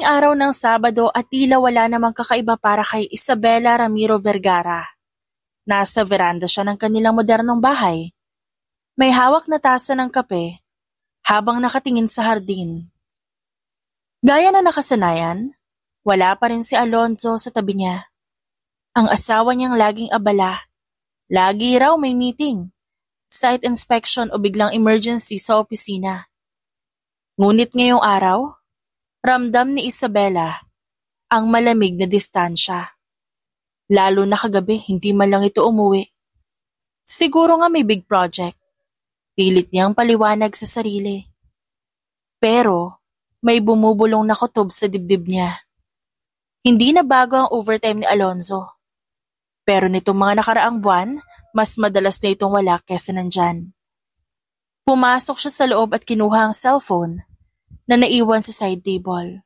Madaling araw ng Sabado at tila wala namang kakaiba para kay Isabela Ramiro Vergara. Nasa veranda siya ng kanilang modernong bahay. May hawak na tasa ng kape habang nakatingin sa hardin. Gaya na nakasanayan, wala pa rin si Alonzo sa tabi niya. Ang asawa niyang laging abala. Lagi raw may meeting, site inspection o biglang emergency sa opisina. Ngunit ngayong araw, ramdam ni Isabela ang malamig na distansya. Lalo na kagabi, hindi man lang ito umuwi. Siguro nga may big project. Pilit niyang paliwanag sa sarili. Pero may bumubulong na kutob sa dibdib niya. Hindi na bago ang overtime ni Alonzo. Pero nitong mga nakaraang buwan, mas madalas na itong wala kesa nandyan. Pumasok siya sa loob at kinuha ang cellphone na naiwan sa side table.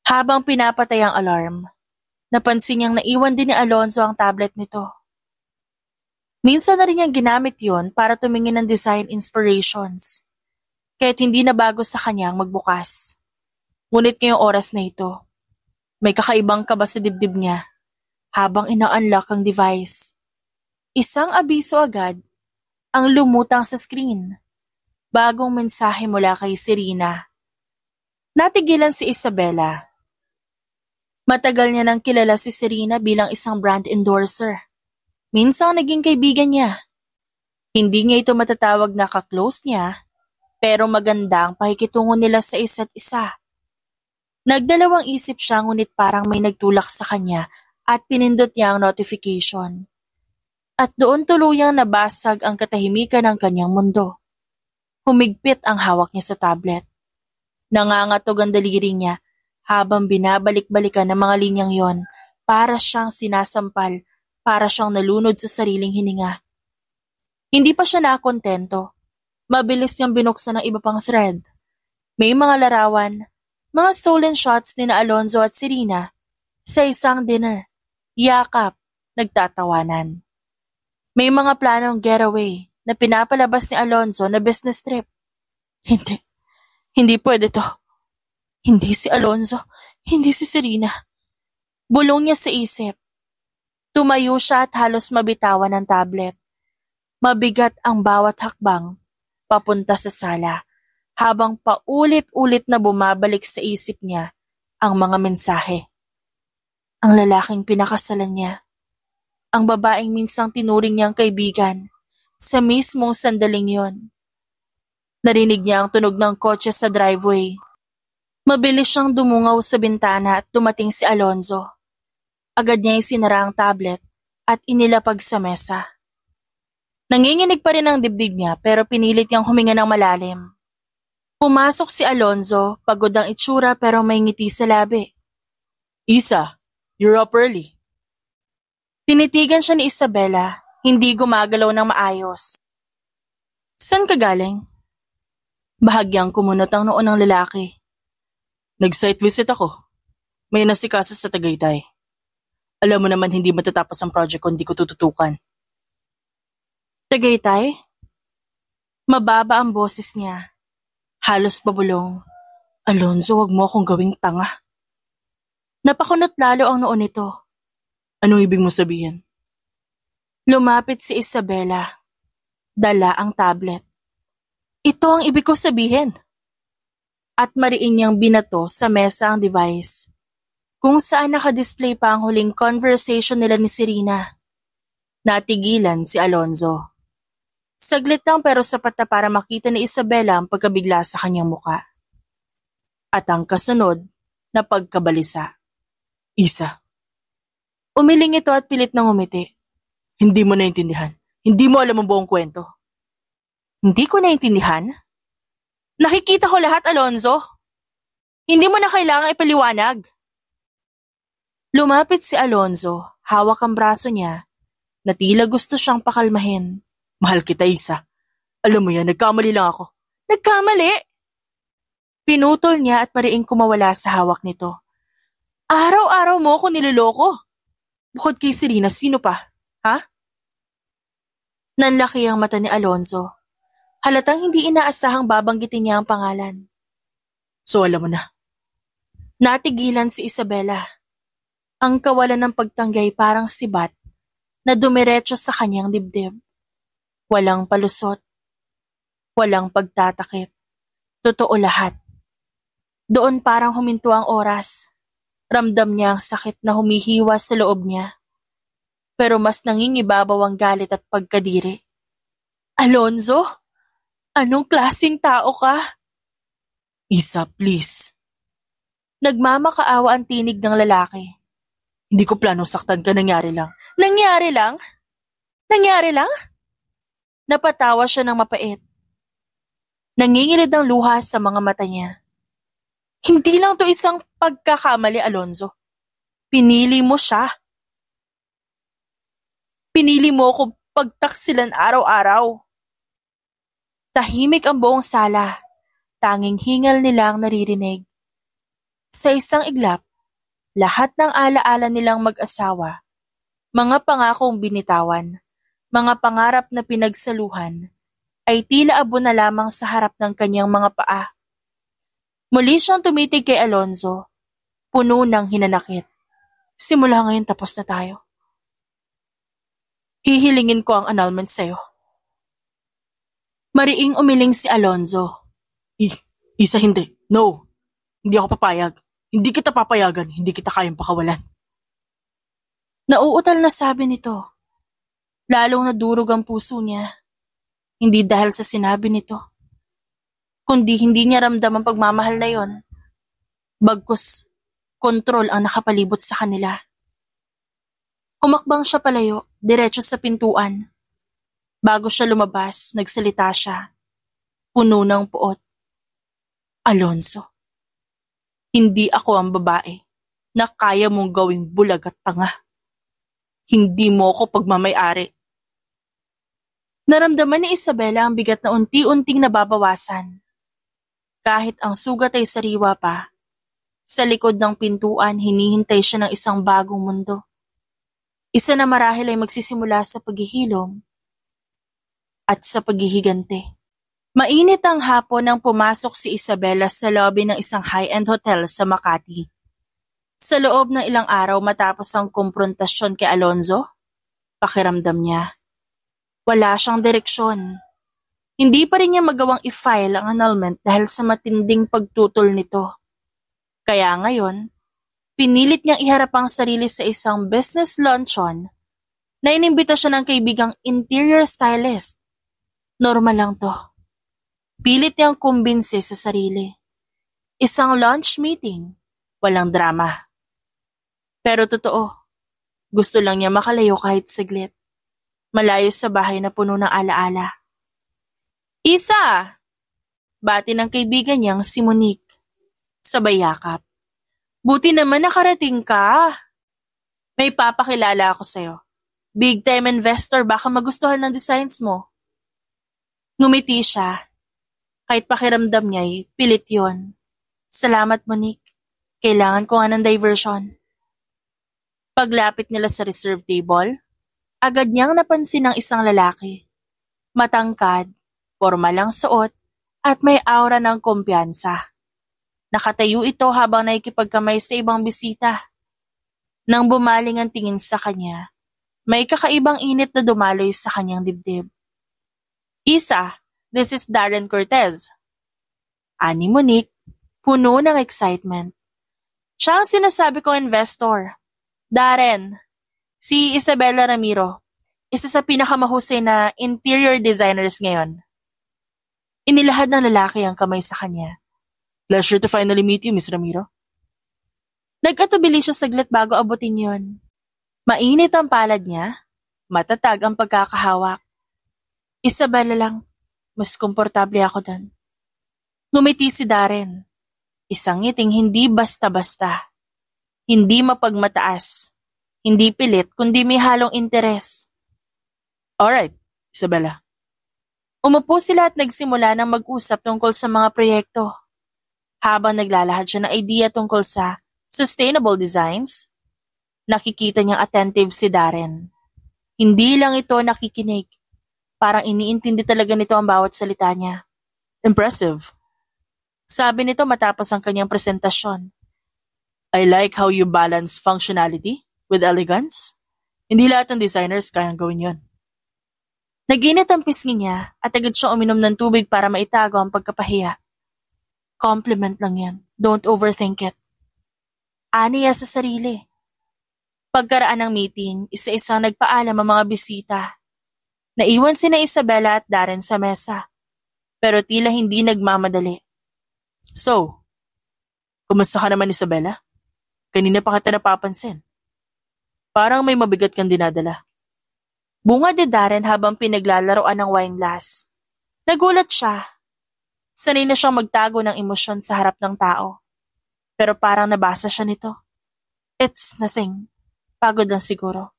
Habang pinapatay ang alarm, napansin niyang naiwan din ni Alonzo ang tablet nito. Minsan na rin niyang ginamit yon para tumingin ng design inspirations, kahit hindi na bago sa kanyang magbukas. Ngunit ngayong oras na ito, may kakaibang kaba sa dibdib niya habang ina-unlock ang device. Isang abiso agad ang lumutang sa screen. Bagong mensahe mula kay Serena. Natigilan si Isabela. Matagal niya nang kilala si Serena bilang isang brand endorser. Minsang naging kaibigan niya. Hindi niya ito matatawag na ka-close niya, pero maganda ang pakikitungo nila sa isa't isa. Nagdalawang isip siya ngunit parang may nagtulak sa kanya at pinindot niya ang notification. At doon tuluyang nabasag ang katahimikan ng kanyang mundo. Humigpit ang hawak niya sa tablet. Nangangatog ang daliri niya habang binabalik-balikan ng mga linyang yon para siyang sinasampal, para siyang nalunod sa sariling hininga. Hindi pa siya nakontento. Mabilis niyang binuksan ng iba pang thread. May mga larawan, mga stolen shots ni na Alonzo at Serena sa isang dinner, yakap, nagtatawanan. May mga planong getaway na pinapalabas ni Alonzo na business trip. Hindi pwede to. Hindi si Alonzo, hindi si Serena. Bulong niya sa isip. Tumayo siya at halos mabitawan ang tablet. Mabigat ang bawat hakbang papunta sa sala habang paulit-ulit na bumabalik sa isip niya ang mga mensahe. Ang lalaking pinakasalan niya. Ang babaeng minsang tinuring niyang kaibigan sa mismong sandaling yon. Narinig niya ang tunog ng kotse sa driveway. Mabilis siyang dumungaw sa bintana at dumating si Alonzo. Agad niya isinara ang tablet at inilapag sa mesa. Nanginginig pa rin ang dibdib niya pero pinilit niyang huminga ng malalim. Pumasok si Alonzo, pagod ang itsura pero may ngiti sa labi. Isa, you're up early. Tinitigan siya ni Isabela, hindi gumagalaw ng maayos. Saan ka galing? Bahagyang kumunot ang noo ng lalaki. Nag-site visit ako. May nasikaso sa Tagaytay. Alam mo naman hindi matatapos ang project kung di ko tututukan. Tagaytay? Mababa ang boses niya. Halos pabulong. Alonzo, wag mo akong gawing tanga. Napakunot lalo ang noo nito. Anong ibig mo sabihin? Lumapit si Isabela. Dala ang tablet. Ito ang ibig ko sabihin. At mariin niyang binato sa mesa ang device, kung saan nakadisplay pa ang huling conversation nila ni Serena. Natigilan si Alonzo. Saglit lang pero sapat na para makita ni Isabela ang pagkabigla sa kanyang muka. At ang kasunod na pagkabalisa. Isa. Umiling ito at pilit nang umiti. Hindi mo naintindihan. Hindi mo alam ang buong kwento. Hindi ko naintindihan? Nakikita ko lahat, Alonzo. Hindi mo na kailangang ipaliwanag. Lumapit si Alonzo, hawak ang braso niya, na tila gusto siyang pakalmahin. Mahal kita, Isa. Alam mo yan, nagkamali lang ako. Nagkamali? Pinutol niya at pariing kumawala sa hawak nito. Araw-araw mo ako niloloko. Bukod kay Serena, sino pa? Ha? Nanlaki ang mata ni Alonzo. Halatang hindi inaasahang babanggitin niya ang pangalan. So alam mo na. Natigilan si Isabela. Ang kawalan ng pagtanggay parang sibat na dumiretso sa kanyang dibdib. Walang palusot. Walang pagtatakip. Totoo lahat. Doon parang huminto ang oras. Ramdam niya ang sakit na humihiwa sa loob niya. Pero mas nangingibabaw ang galit at pagkadiri. Alonzo? Anong klaseng tao ka? Isa, please. Nagmamakaawa ang tinig ng lalaki. Hindi ko plano saktan ka, nangyari lang. Nangyari lang? Nangyari lang? Napatawa siya ng mapait. Nangingilid ang luha sa mga mata niya. Hindi lang to isang pagkakamali, Alonzo. Pinili mo siya. Pinili mo ako pagtaksilan araw-araw. Tahimik ang buong sala. Tanging hingal nila ang naririnig. Sa isang iglap, lahat ng alaala nilang mag-asawa, mga pangakong binitawan, mga pangarap na pinagsaluhan, ay tila abo na lamang sa harap ng kanyang mga paa. Muli siyang tumitig kay Alonzo, puno ng hinanakit. Simula ngayon tapos na tayo. Hihilingin ko ang annulment sa'yo. Mariing umiling si Alonzo. Isa hindi. No. Hindi ako papayag. Hindi kita papayagan. Hindi kita kayang pakawalan. Nauutal na sabi nito. Lalong nadurog ang puso niya. Hindi dahil sa sinabi nito. Kundi hindi niya ramdam ang pagmamahal na yon. Bagkus, kontrol ang nakapalibot sa kanila. Humakbang siya palayo, diretso sa pintuan. Bago siya lumabas, nagsalita siya. Puno ng puot. Alonzo. Hindi ako ang babae na kaya mong gawing bulag at tanga. Hindi mo ako pagmamay-ari. Naramdaman ni Isabela ang bigat na unti-unting nababawasan. Kahit ang sugat ay sariwa pa, sa likod ng pintuan hinihintay siya ng isang bagong mundo. Isa na marahil ay magsisimula sa paghihilom at sa paghihigante. Mainit ang hapon nang pumasok si Isabela sa lobby ng isang high-end hotel sa Makati. Sa loob ng ilang araw matapos ang komprontasyon kay Alonzo, pakiramdam niya, wala siyang direksyon. Hindi pa rin niya magawang i-file ang annulment dahil sa matinding pagtutol nito. Kaya ngayon, pinilit niyang iharap ang sarili sa isang business luncheon na inimbita siya ng kaibigang interior stylist. Normal lang to. Pilit niyang kumbinse sa sarili. Isang lunch meeting, walang drama. Pero totoo, gusto lang niya makalayo kahit saglit. Malayo sa bahay na puno ng alaala. Isa! Bati ng kaibigan niyang si Monique. Sabay yakap. Buti naman nakarating ka. May papakilala ako sa'yo. Big time investor, baka magustuhan ng designs mo. Ngumiti siya. Kahit pakiramdam niya'y pilit yon. Salamat, Monique. Kailangan ko nga ng diversion. Paglapit nila sa reserve table, agad niyang napansin ang isang lalaki. Matangkad, formal ang suot, at may aura ng kumpiyansa. Nakatayo ito habang nakikipagkamay sa ibang bisita. Nang bumaling ang tingin sa kanya, may kakaibang init na dumaloy sa kanyang dibdib. Isa, this is Darren Cortez. Ani Monique, puno ng excitement. Siya ang sinasabi kong investor. Darren, si Isabela Ramiro, isa sa pinakamahusay na interior designers ngayon. Inilahad ng lalaki ang kamay sa kanya. Pleasure to finally meet you, Miss Ramiro. Nag-atubili siya saglit bago abutin yon. Mainit ang palad niya, matatag ang pagkakahawak. Isabela lang, mas komportable ako doon. Ngumiti si Darren. Isang ngiting hindi basta-basta. Hindi mapagmataas. Hindi pilit, kundi may halong interes. Alright, Isabela. Umupo sila at nagsimula ng mag-usap tungkol sa mga proyekto. Habang naglalahad siya ng idea tungkol sa sustainable designs, nakikita niyang attentive si Darren. Hindi lang ito nakikinig. Parang iniintindi talaga nito ang bawat salita niya. Impressive. Sabi nito matapos ang kanyang presentasyon. I like how you balance functionality with elegance. Hindi lahat ng designers kayang gawin yon. Naginit ang pisngi niya at agad siyang uminom ng tubig para maitago ang pagkapahiya. Compliment lang yan. Don't overthink it. Aniya sa sarili. Pagkaraan ng meeting, isa-isang nagpaalam ang mga bisita. Naiwan sina Isabela at Darren sa mesa, pero tila hindi nagmamadali. So, kumusta ka naman Isabela? Kanina pa kita napapansin. Parang may mabigat kang dinadala. Bunga ni Darren habang pinaglalaroan ng wine glass. Nagulat siya. Sanay na siyang magtago ng emosyon sa harap ng tao. Pero parang nabasa siya nito. It's nothing. Pagod lang siguro.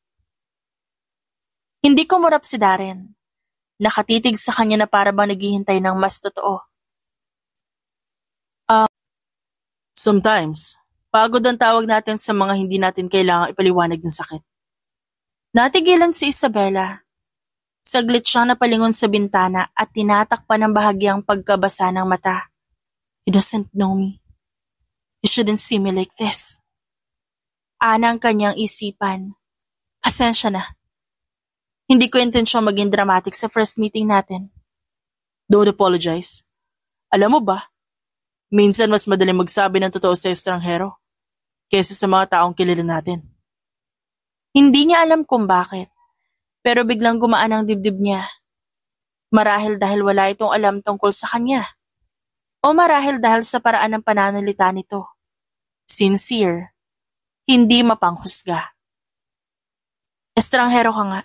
Hindi kumurap si Darren. Nakatitig sa kanya na para bang naghihintay ng mas totoo. Sometimes, pagod ang tawag natin sa mga hindi natin kailangang ipaliwanag ng sakit. Natigilan si Isabela. Saglit siyang napalingon sa bintana at tinatakpan ng bahagyang pagkabasa ng mata. He doesn't know me. He shouldn't see me like this. Ana ang kanyang isipan. Pasensya na. Hindi ko intensyon maging dramatic sa first meeting natin. Don't apologize. Alam mo ba, minsan mas madaling magsabi ng totoo sa estranghero kaysa sa mga taong kilala natin. Hindi niya alam kung bakit, pero biglang gumaan ang dibdib niya. Marahil dahil wala itong alam tungkol sa kanya. O marahil dahil sa paraan ng pananalita nito. Sincere. Hindi mapanghusga. Estranghero ka nga,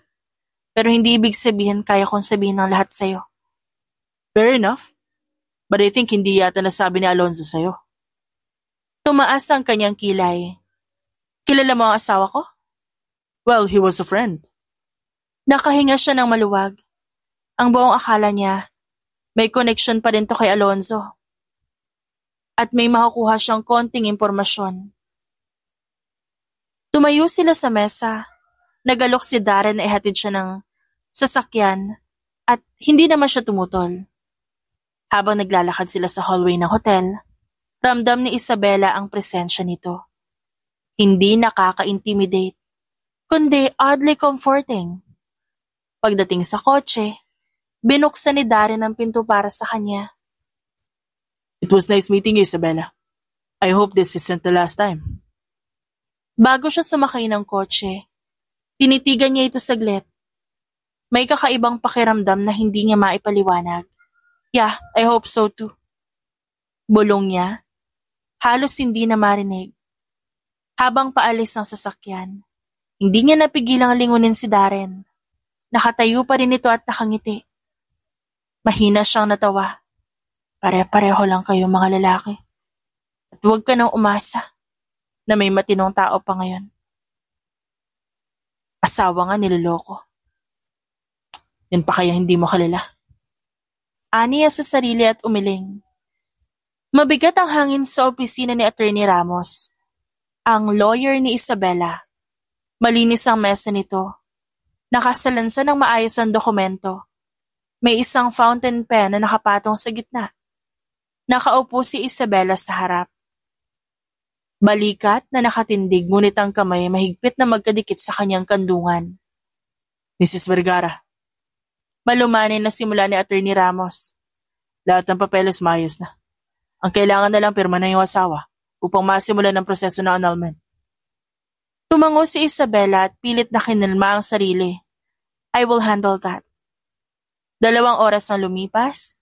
pero hindi ibig sabihin kaya kong sabihin ng lahat sa'yo. Fair enough, but I think hindi yata nasabi ni Alonzo sa'yo. Tumaas ang kanyang kilay. Kilala mo ang asawa ko? Well, he was a friend. Nakahinga siya ng maluwag. Ang buong akala niya, may connection pa rin to kay Alonzo. At may makukuha siyang konting impormasyon. Tumayo sila sa mesa. Nagalok si Darren na ihatid siya ng sasakyan at hindi naman siya tumutol. Habang naglalakad sila sa hallway ng hotel, ramdam ni Isabela ang presensya nito. Hindi nakaka-intimidate, kundi oddly comforting. Pagdating sa kotse, binuksan ni Darren ang pinto para sa kanya. It was nice meeting you, Isabela. I hope this isn't the last time. Bago siya sumakay ng kotse, tinitigan niya ito saglit. May kakaibang pakiramdam na hindi niya maipaliwanag. Yeah, I hope so too. Bulong niya, halos hindi na marinig. Habang paalis ng sasakyan, hindi niya napigilang lingunin si Darren. Nakatayo pa rin ito at nakangiti. Mahina siyang natawa. Pare-pareho lang kayo mga lalaki. At huwag ka nang umasa na may matinong tao pa ngayon. Asawa nga niloloko. Yan pa kaya hindi mo kalala. Aniya sa sarili at umiling. Mabigat ang hangin sa opisina ni Attorney Ramos. Ang lawyer ni Isabela. Malinis ang mesa nito. Nakasalansan ng maayos ang dokumento. May isang fountain pen na nakapatong sa gitna. Nakaupo si Isabela sa harap. Balikat na nakatindig ngunit ang kamay mahigpit na magkadikit sa kanyang kandungan. Mrs. Vergara. Malumanay na simula ni Attorney Ramos. Lahat ng papeles maayos na. Ang kailangan na lang pirma na yung asawa upang masimulan ang proseso ng annulment. Tumango si Isabela at pilit na kinalma ang sarili. I will handle that. 2 oras na lumipas,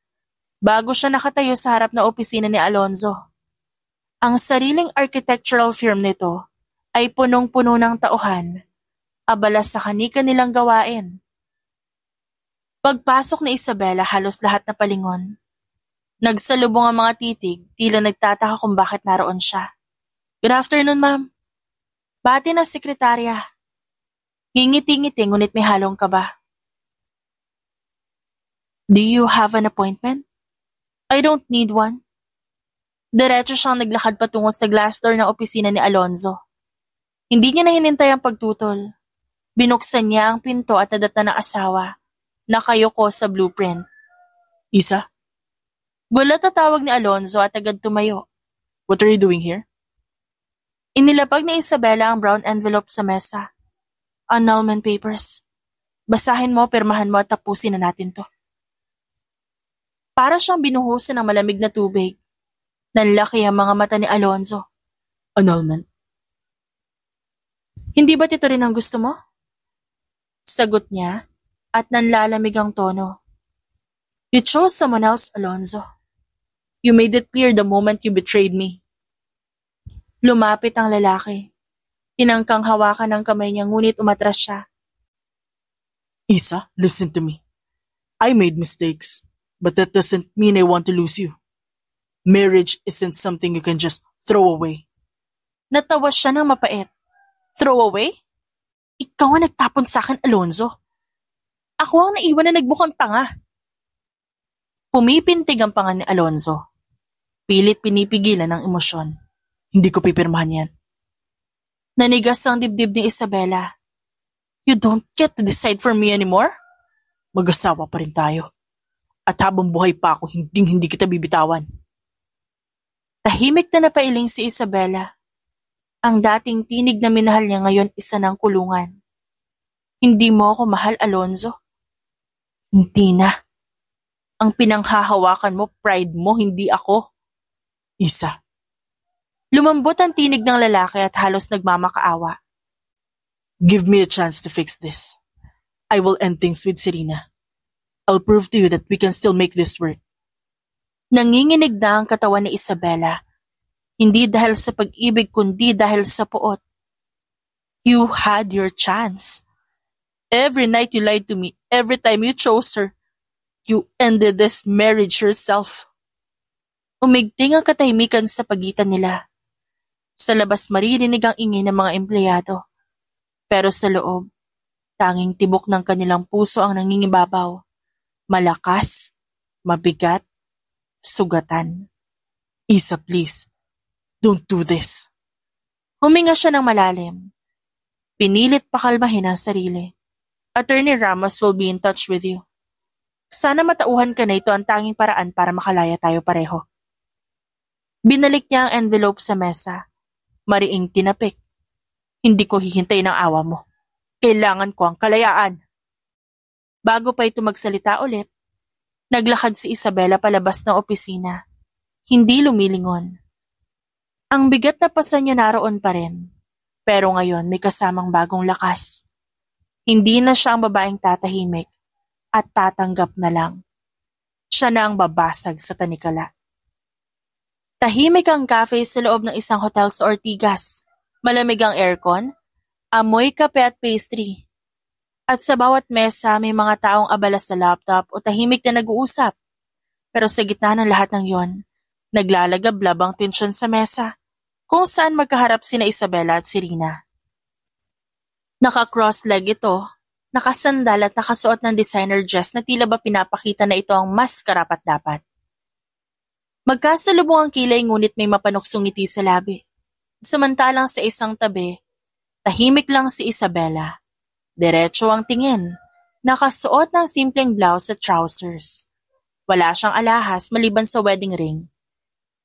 bago siya nakatayo sa harap na opisina ni Alonzo. Ang sariling architectural firm nito ay punong-puno ng tauhan, abala sa kani-kanilang gawain. Pagpasok ni Isabela halos lahat na palingon. Nagsalubong ang mga titig, tila nagtataka kung bakit naroon siya. Good afternoon, ma'am. Bati na sekretarya. Ngingiti-ngiti ngunit may halong kaba. Do you have an appointment? I don't need one. Diretso siyang naglakad patungo sa glass door ng opisina ni Alonzo. Hindi niya na hinintay ang pagtutol. Binuksan niya ang pinto at nadata ng asawa. Nakayuko sa blueprint. Isa? Gulat na tawag ni Alonzo at agad tumayo. What are you doing here? Inilapag ni Isabela ang brown envelope sa mesa. Annulment papers. Basahin mo, pirmahan mo at tapusin na natin to. Para siyang binuhusan ng malamig na tubig. Nanlaki ang mga mata ni Alonzo. Annulment. Hindi ba't ito rin ang gusto mo? Sagot niya at nanlalamig ang tono. You chose someone else, Alonzo. You made it clear the moment you betrayed me. Lumapit ang lalaki. Tinangkang hawakan ng kamay niya ngunit umatras siya. Isa, listen to me. I made mistakes, but that doesn't mean I want to lose you. Marriage isn't something you can just throw away. Natawa siya ng mapait. Throw away? Ikaw ang nagtapon sa akin, Alonzo. Ako ang naiwan na nagbukang tanga. Pumipintig ang panga ni Alonzo. Pilit pinipigilan ng emosyon. Hindi ko pipirmahan yan. Nanigas ang dibdib ni Isabela. You don't get to decide for me anymore? Mag-asawa pa rin tayo. At habang buhay pa ako, hindi kita bibitawan. Tahimik na napailing si Isabela. Ang dating tinig na minahal niya ngayon isa ng kulungan. Hindi mo ako mahal, Alonzo. Hindi na. Ang pinanghahawakan mo, pride mo, hindi ako. Isa. Lumambot ang tinig ng lalaki at halos nagmamakaawa. Give me a chance to fix this. I will end things with Serena. I'll prove to you that we can still make this work. Nanginginig na ang katawan ni Isabela. Hindi dahil sa pag-ibig kundi dahil sa puot. You had your chance. Every night you lied to me, every time you chose her, you ended this marriage yourself. Umigting ang katahimikan sa pagitan nila. Sa labas maririnig ang ingay ng mga empleyado. Pero sa loob, tanging tibok ng kanilang puso ang nangingibabaw. Malakas, mabigat, sugatan. Isa, please. Don't do this. Huminga siya ng malalim. Pinilit pakalmahin ang sarili. Attorney Ramos will be in touch with you. Sana matauhan ka na ito ang tanging paraan para makalaya tayo pareho. Binalik niya ang envelope sa mesa. Mariing tinapik. Hindi ko hihintayin ang awa mo. Kailangan ko ang kalayaan. Bago pa ito magsalita ulit, naglakad si Isabela palabas ng opisina. Hindi lumilingon. Ang bigat na pasan niya naroon pa rin. Pero ngayon may kasamang bagong lakas. Hindi na siya ang babaeng tatahimik at tatanggap na lang. Siya na ang babasag sa tanikala. Tahimik ang cafe sa loob ng isang hotel sa Ortigas. Malamig ang aircon, amoy kape at pastry. At sa bawat mesa may mga taong abala sa laptop o tahimik na nag-uusap. Pero sa gitna ng lahat ng yon, naglalagablab ang tensyon sa mesa, kung saan magkaharap sina Isabela at Serena. Naka-cross-leg ito, nakasandal at nakasuot ng designer dress na tila ba pinapakita na ito ang mas karapat-dapat. Magkasalubong ang kilay ngunit may mapanuksong ngiti sa labi. Samantalang sa isang tabi, tahimik lang si Isabela. Diretso ang tingin, nakasuot ng simpleng blouse at trousers. Wala siyang alahas maliban sa wedding ring.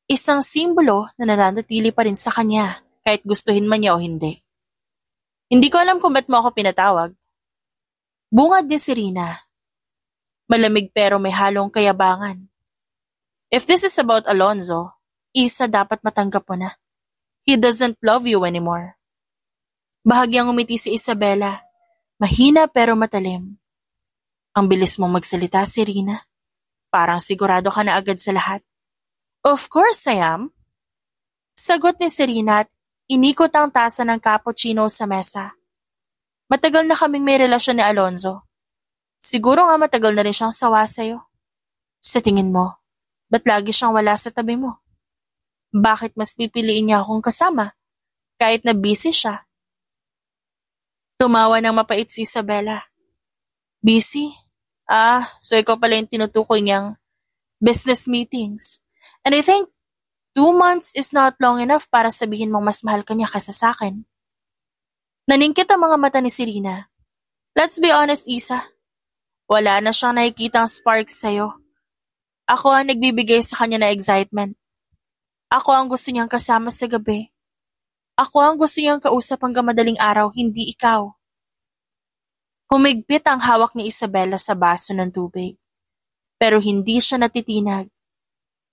Isang simbolo na nananatili pa rin sa kanya kahit gustuhin man niya o hindi. Hindi ko alam kung ba't mo ako pinatawag. Bungad ni Serena. Malamig pero may halong kayabangan. If this is about Alonzo, Isa dapat matanggap mo na. He doesn't love you anymore. Bahagyang umiti si Isabela. Mahina pero matalim. Ang bilis mong magsalita, Serena. Parang sigurado ka na agad sa lahat. Of course I am. Sagot ni Serena at inikot ang tasa ng cappuccino sa mesa. Matagal na kaming may relasyon ni Alonzo. Siguro nga matagal na rin siyang sawa sa'yo. Sa tingin mo, ba't lagi siyang wala sa tabi mo? Bakit mas pipiliin niya akong kasama, kahit na busy siya? Tumawa ng mapait si Isabela. Busy? So ikaw pala yung tinutukoy niyang business meetings. And I think 2 months is not long enough para sabihin mong mas mahal ka niya kaysa sa akin. Naningkit ang mga mata ni Serena. Let's be honest, Isa. Wala na siyang nakikitang sparks sa'yo. Ako ang nagbibigay sa kanya na excitement. Ako ang gusto niyang kasama sa gabi. Ako ang gusto niyang kausap hanggang madaling araw, hindi ikaw. Humigpit ang hawak ni Isabela sa baso ng tubig. Pero hindi siya natitinag.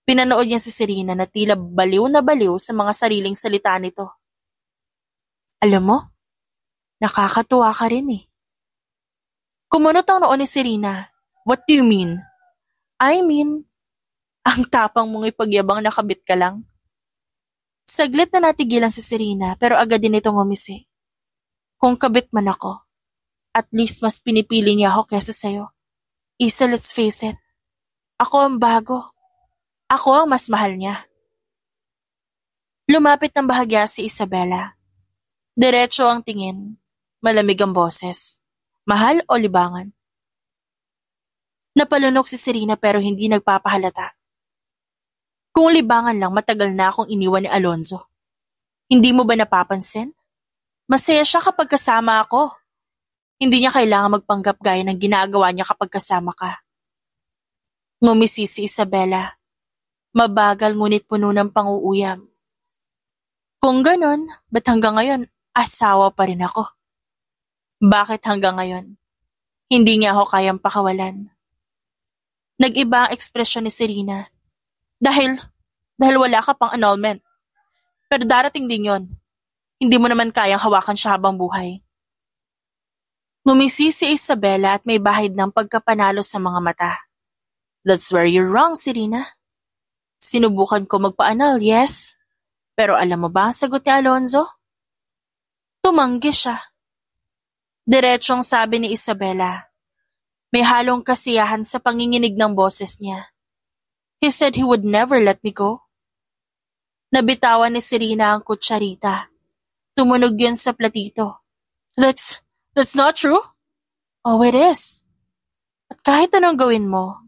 Pinanood niya si Serena na tila baliw na baliw sa mga sariling salita nito. Alam mo, nakakatuwa ka rin eh. Kumunot ang noon ni Serena. What do you mean? I mean, ang tapang mong ipagyabang nakabit ka lang. Saglit na natigilan si Serena pero agad din itong umisi. Kung kabit man ako, at least mas pinipili niya ako kesa sa'yo. Isa, let's face it. Ako ang bago. Ako ang mas mahal niya. Lumapit ng bahagya si Isabela. Diretso ang tingin. Malamig ang boses. Mahal o libangan? Napalunok si Serena pero hindi nagpapahalata. Kung libangan lang, matagal na akong iniwan ni Alonzo. Hindi mo ba napapansin? Masaya siya kapag kasama ako. Hindi niya kailangan magpanggap gaya ng ginagawa niya kapag kasama ka. Ngumisi si Isabela. Mabagal ngunit puno ng panguuyam. Kung ganon, ba't hanggang ngayon asawa pa rin ako? Bakit hanggang ngayon? Hindi niya ako kayang pakawalan. Nag-iba ang ekspresyon ni Serena. Dahil wala ka pang annulment. Pero darating din yon. Hindi mo naman kayang hawakan siya habang buhay. Ngumisi si Isabela at may bahid ng pagkapanalo sa mga mata. That's where you're wrong, Serena. Sinubukan ko magpa-annul, yes. Pero alam mo ba ang sagot ni Alonzo? Tumanggi siya. Diretsong sabi ni Isabela. May halong kasiyahan sa panginginig ng boses niya. He said he would never let me go. Nabitawan ni Serena ang kutsarita. Tumunog yun sa platito. That's not true? Oh, it is. At kahit anong gawin mo,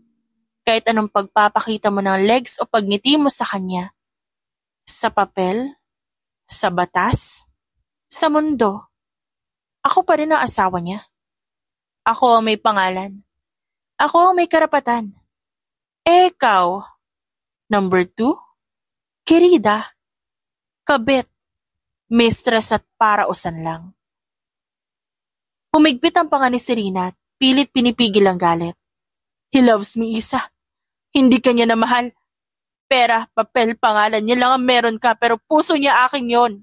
kahit anong pagpapakita mo ng legs o pagngiti mo sa kanya, sa papel, sa batas, sa mundo, ako pa rin ang asawa niya. Ako ang may pangalan. Ako ang may karapatan. Ikaw, number 2, querida, kabit, mistress at parausan lang. Humigpit ang panga ni Serena at pilit pinipigil ang galit. He loves me, Isa. Hindi ka niya na mahal. Pera, papel, pangalan niya lang ang meron ka pero puso niya akin yon.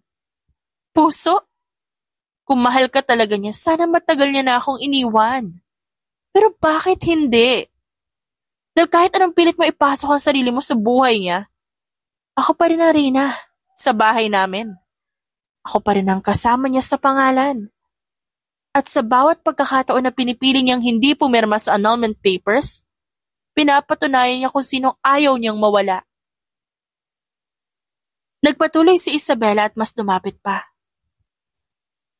Puso? Kung mahal ka talaga niya, sana matagal niya na akong iniwan. Pero bakit hindi? Dahil kahit anong pilit mo ipasok ang sarili mo sa buhay niya, ako pa rin ang Rina sa bahay namin. Ako pa rin ang kasama niya sa pangalan. At sa bawat pagkakataon na pinipili niyang hindi pumirma sa annulment papers, pinapatunayan niya kung sinong ayaw niyang mawala. Nagpatuloy si Isabela at mas lumapit pa.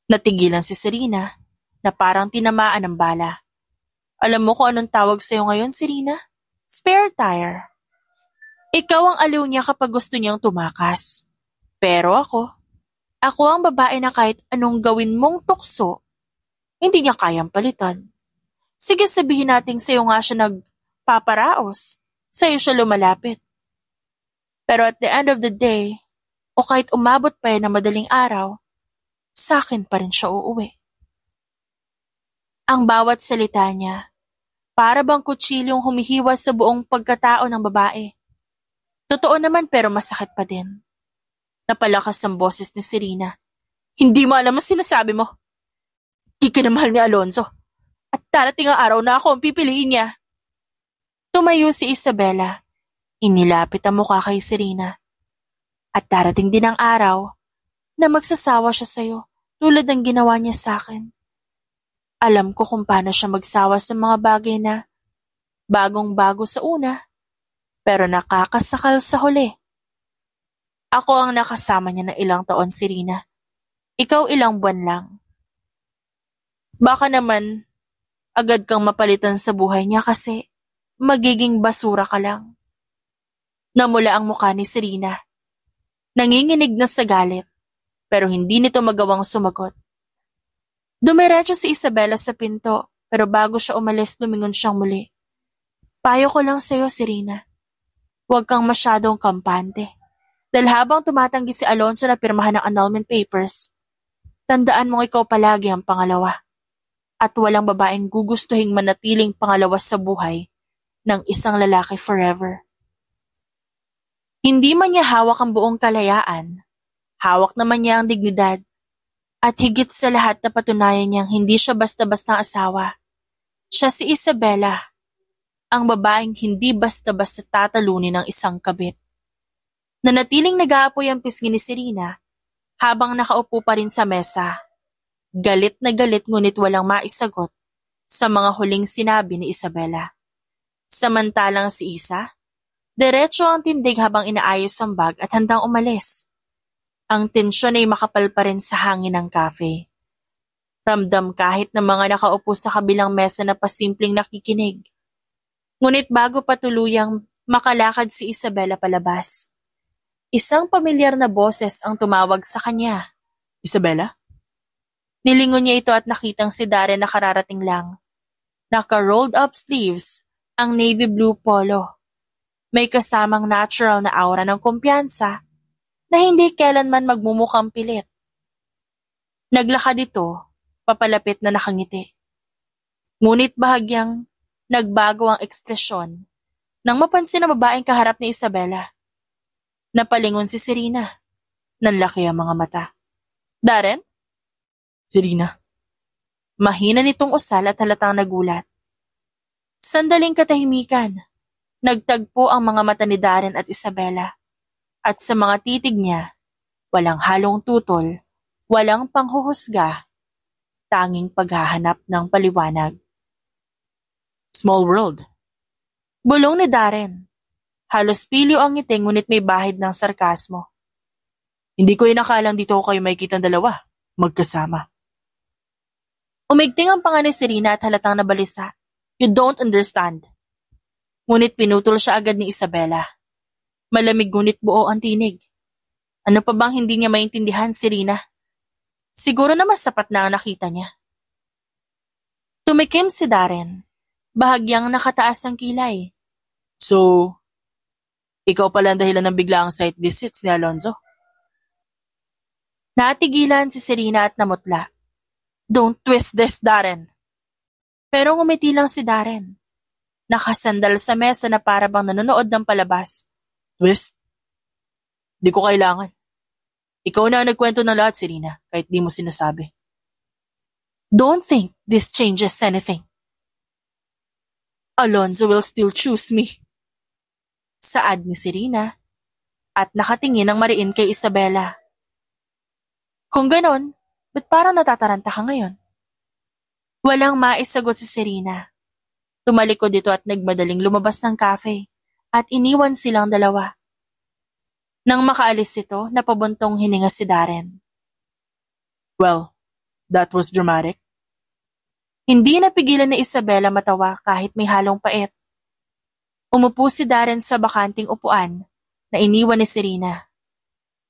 Natigilan si Serena na parang tinamaan ng bala. Alam mo kung anong tawag sa'yo ngayon, Serena? Spare tire. Ikaw ang aliw niya kapag gusto niyang tumakas. Pero ako ang babae na kahit anong gawin mong tukso, hindi niya kayang palitan. Sige sabihin nating sa'yo nga siya nagpaparaos, sa'yo siya lumalapit. Pero at the end of the day, o kahit umabot pa yan ng madaling araw, sa akin pa rin siya uuwi. Ang bawat salita niya, para bang kutsilyong humihiwa sa buong pagkatao ng babae. Totoo naman pero masakit pa din. Napalakas ang boses ni Serena. Hindi mo alam ang sinasabi mo. Di ka na mahal ni Alonzo. At darating ang araw na ako ang pipiliin niya. Tumayo si Isabela. Inilapit ang mukha kay Serena. At darating din ang araw na magsasawa siya sa'yo tulad ng ginawa niya sa akin. Alam ko kung paano siya magsawa sa mga bagay na bagong-bago sa una, pero nakakasakal sa huli. Ako ang nakasama niya na ilang taon, Serena. Ikaw ilang buwan lang. Baka naman, agad kang mapalitan sa buhay niya kasi magiging basura ka lang. Namula ang mukha ni Serena. Nanginginig na sa galit, pero hindi nito magawang sumagot. Dumiretso si Isabela sa pinto, pero bago siya umalis, lumingon siyang muli. Payo ko lang sa'yo, Serena. Huwag kang masyadong kampante. Dahil habang tumatanggi si Alonzo na pirmahan ng annulment papers, tandaan mong ikaw palagi ang pangalawa. At walang babaeng gugustuhing manatiling pangalawa sa buhay ng isang lalaki forever. Hindi man niya hawak ang buong kalayaan, hawak naman niya ang dignidad, at higit sa lahat na patunayan niyang hindi siya basta-bastang asawa. Siya si Isabela, ang babaeng hindi basta-basta tatalunin ng isang kabit. Nanatiling nag-aapoy ang pisngi ni Serena habang nakaupo pa rin sa mesa. Galit na galit ngunit walang maisagot sa mga huling sinabi ni Isabela. Samantalang si Isa, diretso ang tindig habang inaayos ang bag at handang umalis. Ang tensyon ay makapal pa rin sa hangin ng cafe. Ramdam kahit na mga nakaupo sa kabilang mesa na pasimpleng nakikinig. Ngunit bago pa tuluyang makalakad si Isabela palabas, isang pamilyar na boses ang tumawag sa kanya. Isabela? Nilingon niya ito at nakitang si Darren na kararating lang. Naka-rolled up sleeves ang navy blue polo. May kasamang natural na aura ng kumpiyansa na hindi kailanman magmumukhang pilit. Naglakad ito, papalapit na nakangiti. Ngunit bahagyang nagbago ang ekspresyon nang mapansin ang babaeng kaharap ni Isabela. Napalingon si Serena. Nanlaki ang mga mata. Darren? Serena. Mahina nitong usal at halatang nagulat. Sandaling katahimikan. Nagtagpo ang mga mata ni Darren at Isabela. At sa mga titig niya, walang halong tutol, walang panghuhusga, tanging paghahanap ng paliwanag. Small world. Bulong ni Darren. Halos pilyo ang ngiti ngunit may bahid ng sarkasmo. Hindi ko inakalang dito ko kayo makikitang dalawa, magkasama. Umigting ang panga ni Serena at halatang nabalisa. You don't understand. Ngunit pinutol siya agad ni Isabela. Malamig ngunit buo ang tinig. Ano pa bang hindi niya maintindihan, Serena? Siguro na mas sapat na ang nakita niya. Tumikim si Darren. Bahagyang nakataas ang kilay. So, ikaw pala ang dahilan ng biglaang site visits ni Alonzo? Natigilan si Serena at namutla. Don't twist this, Darren. Pero ngumiti lang si Darren. Nakasandal sa mesa na para bang nanonood ng palabas. Twist? Di ko kailangan. Ikaw na ang nagkwento ng lahat, Serena, kahit di mo sinasabi. Don't think this changes anything. Alonzo will still choose me. Saad ni Serena at nakatingin ng mariin kay Isabela. Kung ganon, ba't parang natataranta ka ngayon? Walang maisagot si Serena. Tumalikod dito at nagmadaling lumabas ng cafe at iniwan silang dalawa. Nang makaalis ito, napabuntong hininga si Darren. Well, that was dramatic. Hindi napigilan ni Isabela matawa kahit may halong pait. Umupo si Darren sa bakanting upuan na iniwan ni Serena.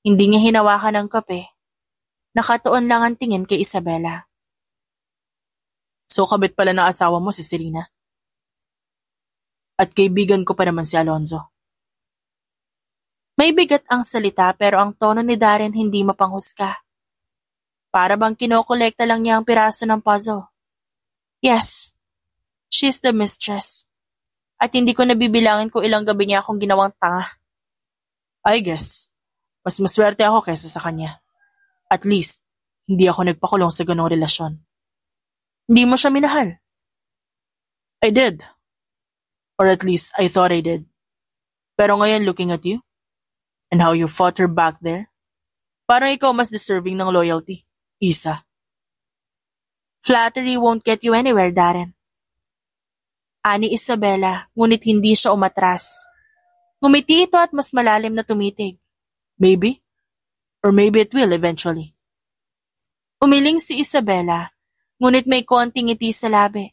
Hindi niya hinawakan ng kape. Nakatuon lang ang tingin kay Isabela. So kabit pala na asawa mo si Serena? At kaibigan ko pa naman si Alonzo. May bigat ang salita pero ang tono ni Darren hindi mapanghusga. Para bang kinokolekta lang niya ang piraso ng puzzle. Yes, she's the mistress. At hindi ko nabibilangin kung ilang gabi niya akong ginawang tanga. I guess, mas maswerte ako kaysa sa kanya. At least, hindi ako nagpakulong sa ganong relasyon. Hindi mo siya minahal. I did. Or at least, I thought I did. Pero ngayon looking at you, and how you fought her back there, parang ikaw mas deserving ng loyalty, Isa. Flattery won't get you anywhere, Darren. Ani Isabela, ngunit hindi siya umatras. Ngumiti ito at mas malalim na tumitig. Maybe. Or maybe it will eventually. Umiling si Isabela, ngunit may konting ngiti sa labi.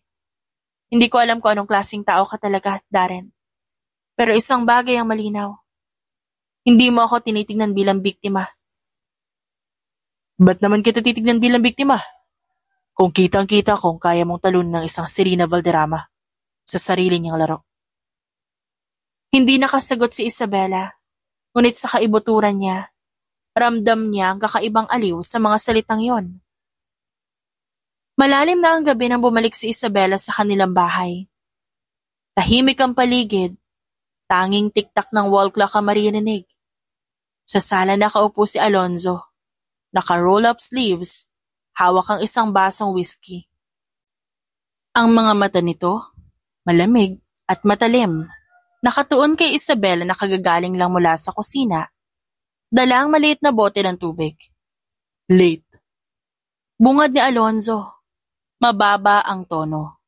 Hindi ko alam kung anong klaseng tao ka talaga, Darren. Pero isang bagay ang malinaw. Hindi mo ako tinitignan bilang biktima. Ba't naman kita titignan bilang biktima? Kung kitang-kita kung kaya mong talunin ng isang Serena Valderrama sa sarili niyang laro. Hindi nakasagot si Isabela. Ngunit sa kaibuturan niya, ramdam niya ang kakaibang aliw sa mga salitang yon. Malalim na ang gabi nang bumalik si Isabela sa kanilang bahay. Tahimik ang paligid, tanging tiktak ng wall clock ang maririnig. Sa sala nakaupo si Alonzo, naka-roll up sleeves, hawak ang isang basong whiskey. Ang mga mata nito, malamig at matalim, nakatuon kay Isabela na kagagaling lang mula sa kusina. Dala ang maliit na bote ng tubig. Late. Bungad ni Alonzo. Mababa ang tono.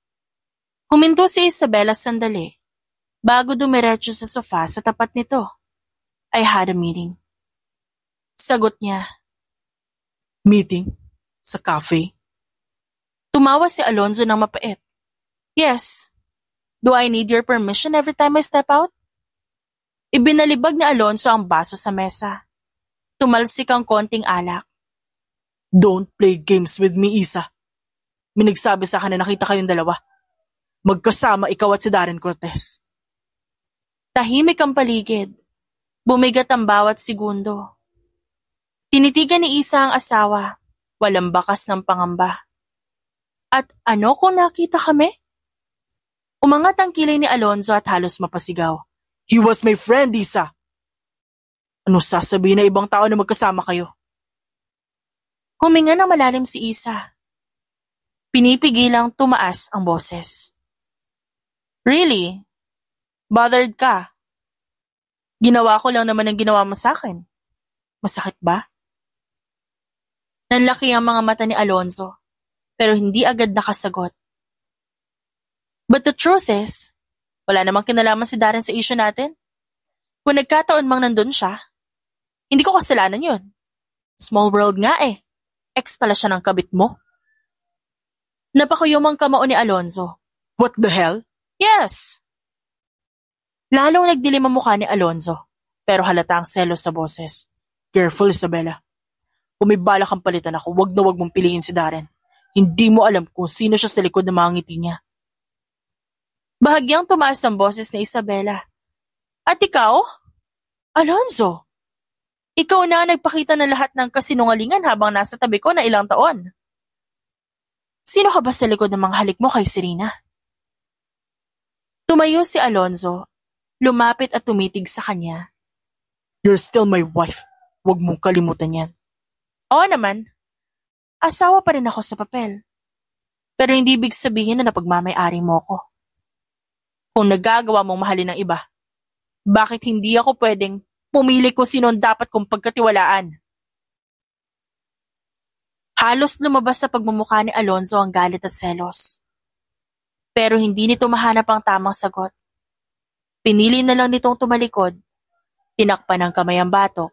Huminto si Isabela sandali, bago dumiretso sa sofa sa tapat nito. I had a meeting. Sagot niya. Meeting? Sa cafe? Tumawa si Alonzo ng mapait. Yes. Do I need your permission every time I step out? Ibinalibag ni Alonzo ang baso sa mesa. Tumalsik ang konting alak. Don't play games with me, Isa. May nagsabi sa akin na nakita kayong dalawa. Magkasama ikaw at si Darren Cortez. Tahimik ang paligid. Bumigat ang bawat segundo. Tinitigan ni Isa ang asawa. Walang bakas ng pangamba. At ano kung nakita kami? Umangat ang kilay ni Alonzo at halos mapasigaw. He was my friend, Isa. Ano sasabihin na ibang tao na magkasama kayo? Huminga ng malalim si Isa. Pinipigilang tumaas ang boses. Really? Bothered ka? Ginawa ko lang naman ang ginawa mo sa akin. Masakit ba? Nanlaki ang mga mata ni Alonzo, pero hindi agad nakasagot. But the truth is, wala namang kinalaman si Darren sa issue natin. Kung nagkataon mang nandun siya, hindi ko kasalanan yun. Small world nga eh. Ex pala siya ng kabit mo. Napakuyom ang kamao ni Alonzo. What the hell? Yes! Lalong nagdilim ang mukha ni Alonzo, pero halata ang selos sa boses. Careful, Isabela. Kung may balak kang palitan ako, wag na wag mong piliin si Darren. Hindi mo alam kung sino siya sa likod ng mga ngiti niya. Bahagyang tumaas ang boses ni Isabela. At ikaw? Alonzo, ikaw na nagpakita ng lahat ng kasinungalingan habang nasa tabi ko na ilang taon. Sino ka ba sa likod ng mga halik mo kay Serena? Tumayo si Alonzo, lumapit at tumitig sa kanya. You're still my wife. Huwag mong kalimutan yan. Oo naman. Asawa pa rin ako sa papel. Pero hindi ibig sabihin na napagmamay-ari mo ko. Kung nagagawa mong mahalin ng iba, bakit hindi ako pwedeng pumili kung sino dapat kong pagkatiwalaan? Halos lumabas sa pagmumukha ni Alonzo ang galit at selos. Pero hindi nito mahanap ang tamang sagot. Pinili na lang nitong tumalikod, tinakpan ng kamay ang batok.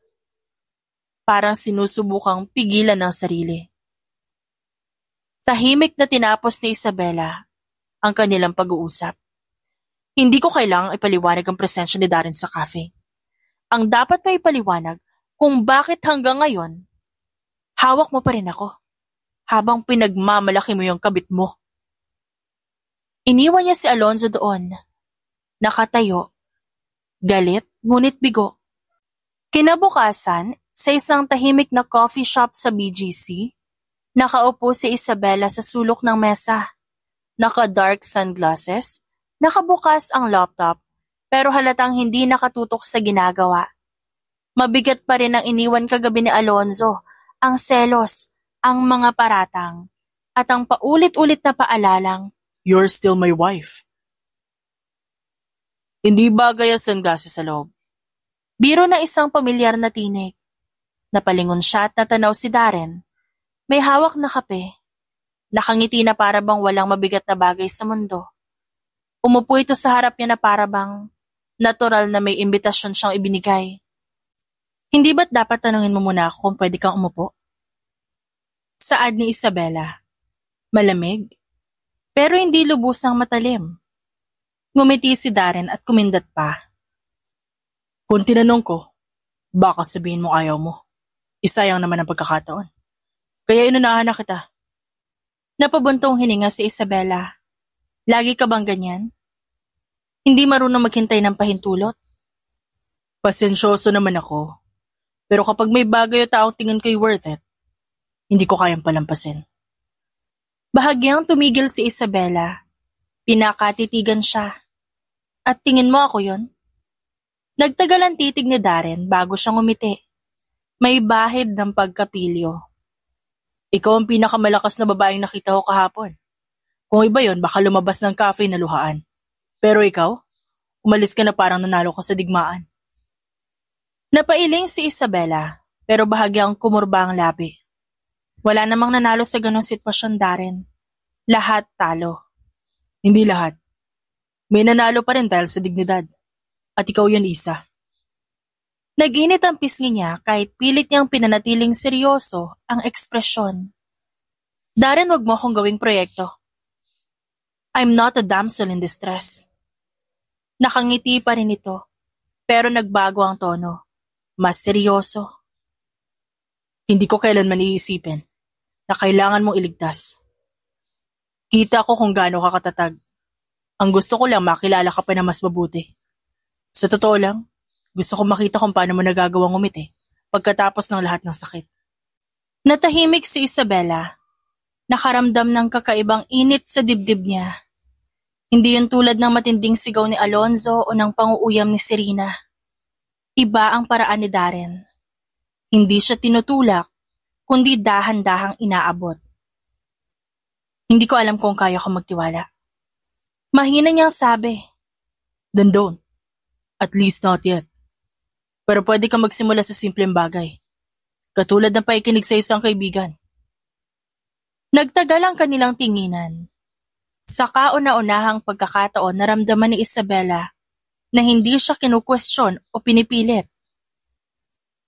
Parang sinusubukang pigilan ng sarili. Tahimik na tinapos ni Isabela ang kanilang pag-uusap. Hindi ko kailangang ipaliwanag ang presensya ni Darren sa cafe. Ang dapat pa ipaliwanag kung bakit hanggang ngayon, hawak mo pa rin ako habang pinagmamalaki mo yung kabit mo. Iniwan niya si Alonzo doon, nakatayo, galit ngunit bigo. Kinabukasan, sa isang tahimik na coffee shop sa BGC, nakaupo si Isabela sa sulok ng mesa. Naka-dark sunglasses, nakabukas ang laptop, pero halatang hindi nakatutok sa ginagawa. Mabigat pa rin ang iniwan kagabi ni Alonzo, ang selos, ang mga paratang, at ang paulit-ulit na paalalang, You're still my wife. Hindi bagay ang sunglasses sa loob. Biro na isang pamilyar na tinig. Napalingon siya at natanaw si Darren. May hawak na kape. Nakangiti na para bang walang mabigat na bagay sa mundo. Umupo ito sa harap niya na para bang natural na may imbitasyon siyang ibinigay. Hindi ba't dapat tanungin mo muna ako kung pwede kang umupo? Saad ni Isabela. Malamig, pero hindi lubusang matalim. Ngumiti si Darren at kumindat pa. Kung tinanong ko, baka sabihin mo ayaw mo. Isayang naman ang pagkakataon. Kaya inunahan na kita. Napabuntong hininga si Isabela. Lagi ka bang ganyan? Hindi marunong maghintay ng pahintulot? Pasensyoso naman ako. Pero kapag may bagay o taong tingin ko'y worth it, hindi ko kayang palampasin. Bahagyang tumigil si Isabela. Pinakatitigan siya. At tingin mo ako yon? Nagtagal ang titig ni Darren bago siyang umiti. May bahid ng pagkapilyo. Ikaw ang pinakamalakas na babaeng nakita ko kahapon. Kung iba yon, baka lumabas ng cafe na luhaan. Pero ikaw, umalis ka na parang nanalo ka sa digmaan. Napailing si Isabela, pero bahagyang kumurba ang labi. Wala namang nanalo sa ganong sitwasyon, Darren. Lahat talo. Hindi lahat. May nanalo pa rin dahil sa dignidad. At ikaw yan, Isa. Nag-init ang pisngi niya kahit pilit niyang pinanatiling seryoso ang ekspresyon. Darren, wag mo akong gawing proyekto. I'm not a damsel in distress. Nakangiti pa rin ito, pero nagbago ang tono. Mas seryoso. Hindi ko kailanman iisipin na kailangan mong iligtas. Kita ko kung gaano ka katatag. Ang gusto ko lang makilala ka pa na mas mabuti. Sa totoo lang, gusto ko makita kung paano mo nagagawang umiti pagkatapos ng lahat ng sakit. Natahimik si Isabela. Nakaramdam ng kakaibang init sa dibdib niya. Hindi yun tulad ng matinding sigaw ni Alonzo o ng panguuyam ni Serena. Iba ang paraan ni Darren. Hindi siya tinutulak, kundi dahan-dahang inaabot. Hindi ko alam kung kaya ko magtiwala. Mahina niyang sabi. Then don't. At least not yet. Pero pwede kang magsimula sa simpleng bagay. Katulad ng paikinig sa isang kaibigan. Nagtagal ang kanilang tinginan. Sa kauna-unahang pagkakataon naramdaman ni Isabela na hindi siya kinukwestiyon o pinipilit.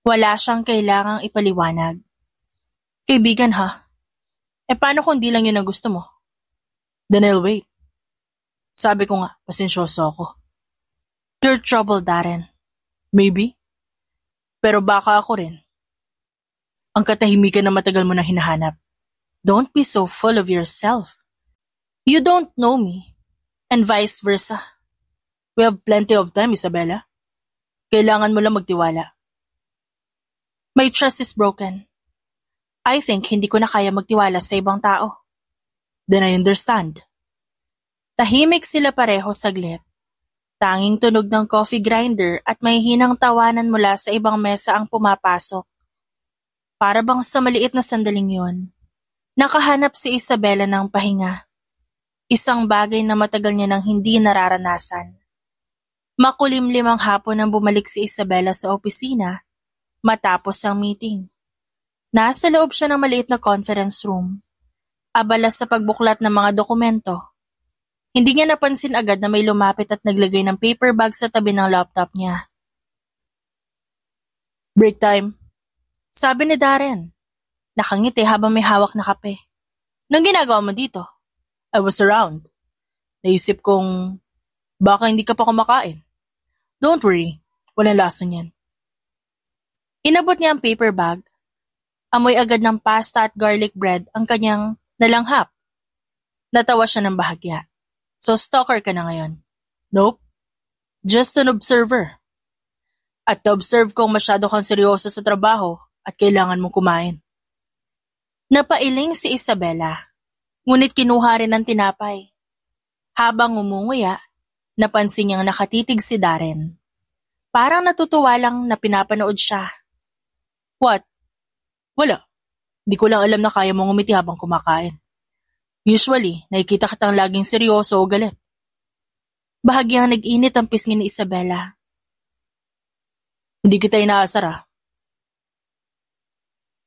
Wala siyang kailangang ipaliwanag. Kaibigan ha? Paano kung di lang yun ang gusto mo? Then I'll wait. Sabi ko nga, pasensyoso ako. You're trouble, Darren. Maybe. Pero baka ako rin. Ang katahimikan na matagal mo na hinahanap. Don't be so full of yourself. You don't know me. And vice versa. We have plenty of time, Isabela. Kailangan mo lang magtiwala. My trust is broken. I think hindi ko na kaya magtiwala sa ibang tao. Then I understand. Tahimik sila pareho saglit. Tanging tunog ng coffee grinder at may hinang tawanan mula sa ibang mesa ang pumapasok. Para bang sa maliit na sandaling yun, nakahanap si Isabela ng pahinga. Isang bagay na matagal niya nang hindi nararanasan. Makulimlim ang hapon nang bumalik si Isabela sa opisina matapos ang meeting. Nasa loob siya ng maliit na conference room. Abala sa pagbuklat ng mga dokumento. Hindi niya napansin agad na may lumapit at naglagay ng paper bag sa tabi ng laptop niya. Break time. Sabi ni Darren. Nakangiti habang may hawak na kape. Nang ginagawa mo dito? I was around. Naisip kong baka hindi ka pa kumakain. Don't worry, walang lason yan. Inabot niya ang paper bag. Amoy agad ng pasta at garlic bread ang kanyang nalanghap. Natawa siya ng bahagya. So stalker ka na ngayon? Nope. Just an observer. At na-observe kong masyado kang seryoso sa trabaho at kailangan mong kumain. Napailing si Isabela, ngunit kinuha rin ng tinapay. Habang umunguya, napansin niyang nakatitig si Darren. Parang natutuwa lang na pinapanood siya. What? Wala. Di ko lang alam na kaya mong umiti habang kumakain. Usually, nakikita kitang laging seryoso o galit. Bahagyang nag-init ang pisngi ni Isabela. Hindi kita inaasar ah.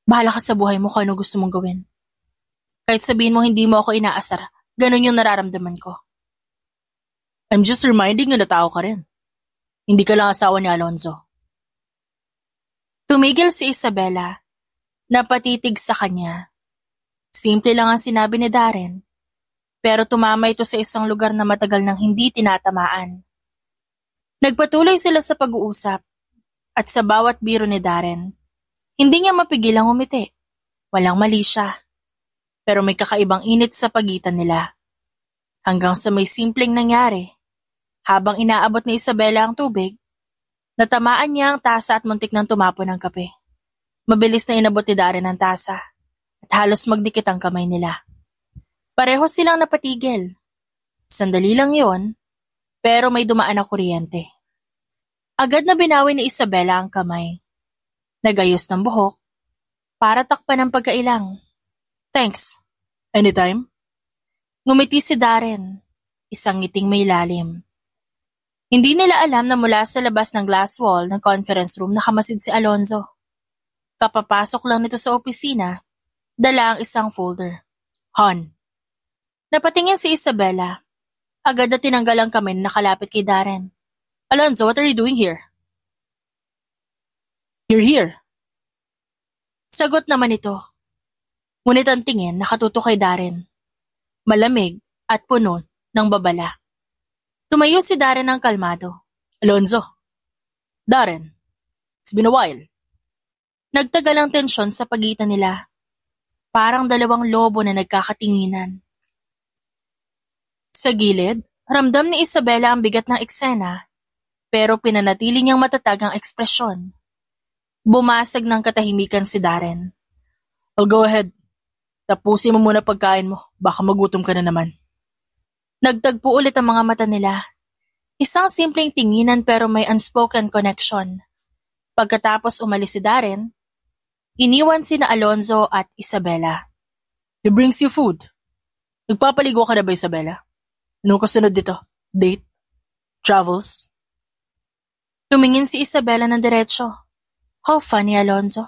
Bahala ka sa buhay mo kung ano gusto mong gawin. Kahit sabihin mo hindi mo ako inaasar, ganun yung nararamdaman ko. I'm just reminding you na tao ka rin. Hindi ka lang asawa ni Alonzo. Tumigil si Isabela, napatitig sa kanya. Simple lang ang sinabi ni Darren, pero tumama ito sa isang lugar na matagal nang hindi tinatamaan. Nagpatuloy sila sa pag-uusap, at sa bawat biro ni Darren, hindi niya mapigilang umiti. Walang mali siya, pero may kakaibang init sa pagitan nila. Hanggang sa may simpleng nangyari, habang inaabot ni Isabela ang tubig, Natamaan niya ang tasa at muntik nang tumapon ng kape. Mabilis na inabot ni Darren ang tasa at halos magdikit ang kamay nila. Pareho silang napatigil. Sandali lang yon, pero may dumaan na kuryente. Agad na binawi ni Isabela ang kamay. Nagayos ng buhok para takpan ng pagkailang. Thanks. Anytime? Ngumiti si Darren, isang ngiting may lalim. Hindi nila alam na mula sa labas ng glass wall ng conference room nakamasid si Alonzo. Kapapasok lang nito sa opisina, dala ang isang folder. Han. Napatingin si Isabela. Agad na tinanggal ang kamay na nakalapit kay Darren. Alonzo, what are you doing here? You're here. Sagot naman ito. Ngunit ang tingin nakatuto kay Darren. Malamig at puno ng babala. Tumayo si Darren ng kalmado. Alonzo. Darren. It's been a while. Nagtagal ang tensyon sa pagitan nila. Parang dalawang lobo na nagkakatinginan. Sa gilid, ramdam ni Isabela ang bigat ng eksena, pero pinanatili niyang matatag ang ekspresyon. Bumasag ng katahimikan si Darren. I'll go ahead. Tapusin mo muna pagkain mo, baka magutom ka na naman. Nagtagpo ulit ang mga mata nila. Isang simpleng tinginan pero may unspoken connection. Pagkatapos umalis si Darren, iniwan sina Alonzo at Isabela. He brings you food. Nagpapaligo ka na ba, Isabela? Anong kasunod dito? Date? Travels? Tumingin si Isabela ng diretsyo. How funny, Alonzo.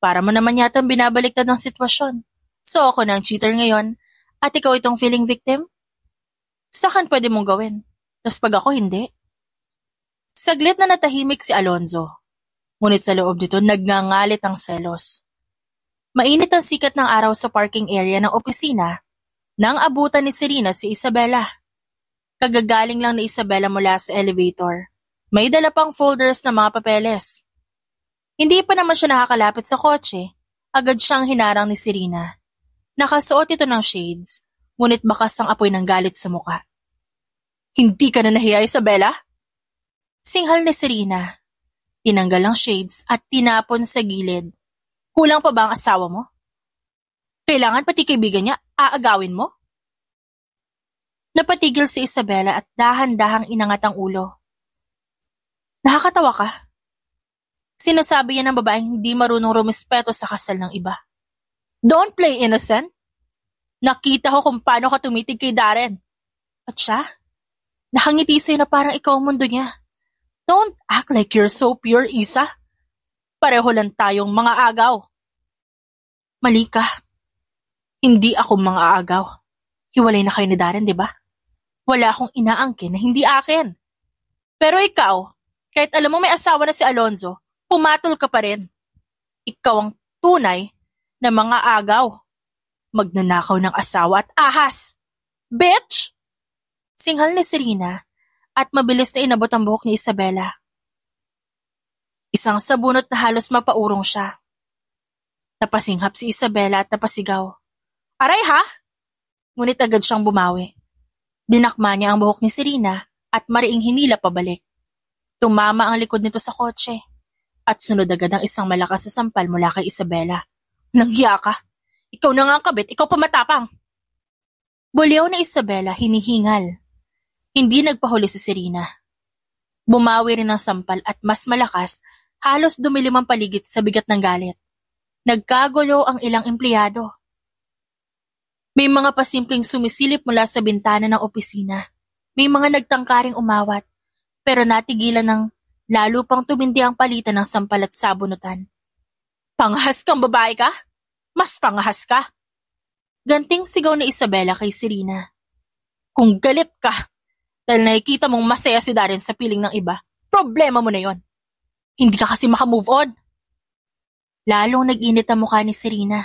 Para mo naman yata binabaliktad ng sitwasyon. So ako na ang cheater ngayon at ikaw itong feeling victim? Saan pwede mong gawin? Tas pag ako hindi? Saglit na natahimik si Alonzo. Ngunit sa loob nito nagngangalit ang selos. Mainit ang sikat ng araw sa parking area ng opisina nang abutan ni Serena si Isabela. Kagagaling lang ni Isabela mula sa elevator. May dala pang folders na mga papeles. Hindi pa naman siya nakakalapit sa kotse, agad siyang hinarang ni Serena. Nakasuot ito ng shades, ngunit bakas ang apoy ng galit sa muka. Hindi ka na nahiya, Isabela? Singhal ni Serena. Tinanggal ang shades at tinapon sa gilid. Kulang pa ba ang asawa mo? Kailangan pati kaibigan niya, aagawin mo? Napatigil si Isabela at dahan-dahang inangat ang ulo. Nakakatawa ka. Sinasabi niya ng babaeng hindi marunong rumispeto sa kasal ng iba. Don't play innocent. Nakita ko kung paano ka tumitig kay Darren. At siya, nakangiti sa'yo na parang ikaw ang mundo niya. Don't act like you're so pure, Isa. Pareho lang tayong mga agaw. Mali ka. Hindi ako mga agaw. Hiwalay na kayo ni Darren, di ba? Wala akong inaangkin na hindi akin. Pero ikaw, kahit alam mo may asawa na si Alonzo, pumatol ka pa rin. Ikaw ang tunay na mga agaw. Magnanakaw ng asawa at ahas. Bitch! Singhal ni Serena at mabilis na inabot ang buhok ni Isabela. Isang sabunot na halos mapaurong siya. Napasinghap si Isabela at napasigaw. Aray ha? Ngunit agad siyang bumawi. Dinakma niya ang buhok ni Serena at mariing hinila pabalik. Tumama ang likod nito sa kotse at sunod agad ang isang malakas na sampal mula kay Isabela. Nanghiya ka. Ikaw na nga ang kabit, ikaw pa matapang. Bulyaw na Isabela, hinihingal. Hindi nagpahuli si Serena. Bumawi rin ang sampal at mas malakas, halos dumilim ang paligid sa bigat ng galit. Nagkagulo ang ilang empleyado. May mga pasimpleng sumisilip mula sa bintana ng opisina. May mga nagtangkaring umawat, pero natigilan ng lalo pang tumindi ang palitan ng sampal at sabunutan. Pangahas kang babae ka? Mas pangahas ka. Ganting sigaw ni Isabela kay Serena. Kung galit ka, dahil nakikita mong masaya si Darren sa piling ng iba, problema mo na yon. Hindi ka kasi makamove on. Lalong nag-init ang mukha ni Serena.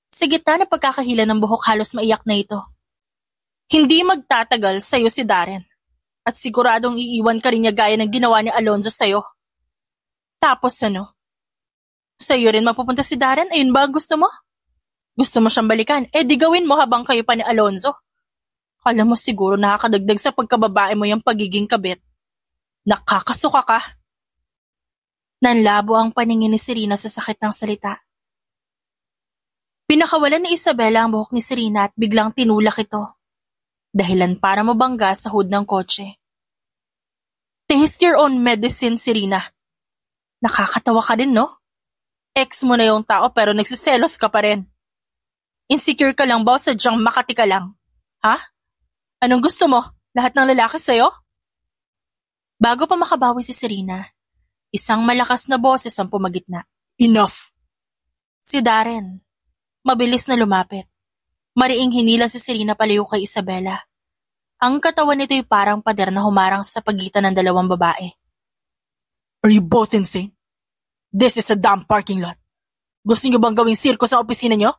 Sa gitna ng pagkakahila ng buhok halos maiyak na ito. Hindi magtatagal sa'yo si Darren. At siguradong iiwan ka rin niya gaya ng ginawa ni Alonzo sa'yo. Tapos ano? Sa'yo rin mapupunta si Darren? Ayun ba ang gusto mo? Gusto mo siyang balikan? Di gawin mo habang kayo pa ni Alonzo. Kala mo siguro nakakadagdag sa pagkababae mo yung pagiging kabit. Nakakasuka ka. Nanlabo ang paningin ni Serena sa sakit ng salita. Pinakawalan ni Isabela ang buhok ni Serena at biglang tinulak ito. Dahilan para mabangga sa hood ng kotse. Taste your own medicine, Serena. Nakakatawa ka din, no? Ex mo na yung tao pero nagsiselos ka pa rin. Insecure ka lang ba o sadyang makati ka lang? Ha? Anong gusto mo? Lahat ng lalaki sa'yo? Bago pa makabawi si Serena, isang malakas na boses ang pumagitna. Enough! Si Darren, mabilis na lumapit. Mariing hinila si Serena palayo kay Isabela. Ang katawan nito'y parang pader na humarang sa pagitan ng dalawang babae. Are you both insane? This is a damn parking lot. Gusto niyo bang gawing sirko sa opisina niyo?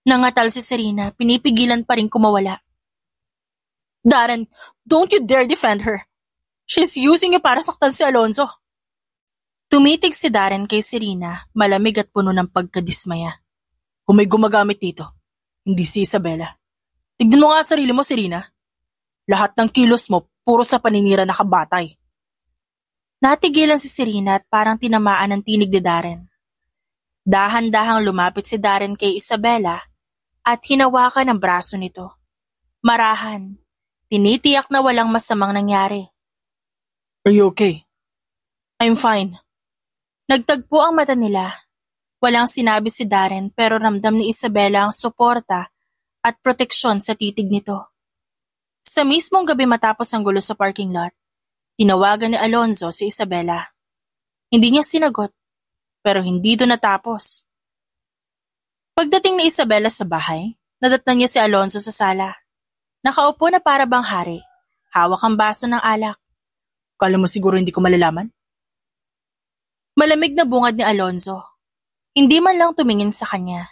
Nangatal si Serena, pinipigilan pa rin kumawala. Darren, don't you dare defend her. She's using you para saktan si Alonzo. Tumitig si Darren kay Serena, malamig at puno ng pagkadismaya. Kung may gumagamit dito, hindi si Isabela. Tignan mo nga sarili mo, Serena. Lahat ng kilos mo, puro sa paninira nakabatay. Natigilan si Serena at parang tinamaan ng tinig ni Darren. Dahan-dahang lumapit si Darren kay Isabela at hinawakan ang braso nito. Marahan, tinitiyak na walang masamang nangyari. Are you okay? I'm fine. Nagtagpo ang mata nila. Walang sinabi si Darren pero ramdam ni Isabela ang suporta at proteksyon sa titig nito. Sa mismong gabi matapos ang gulo sa parking lot, tinawagan ni Alonzo si Isabela. Hindi niya sinagot, pero hindi doon natapos. Pagdating ni Isabela sa bahay, nadatnan niya si Alonzo sa sala. Nakaupo na para bang hari, hawak ang baso ng alak. Kala mo siguro hindi ko malalaman? Malamig na bungad ni Alonzo. Hindi man lang tumingin sa kanya.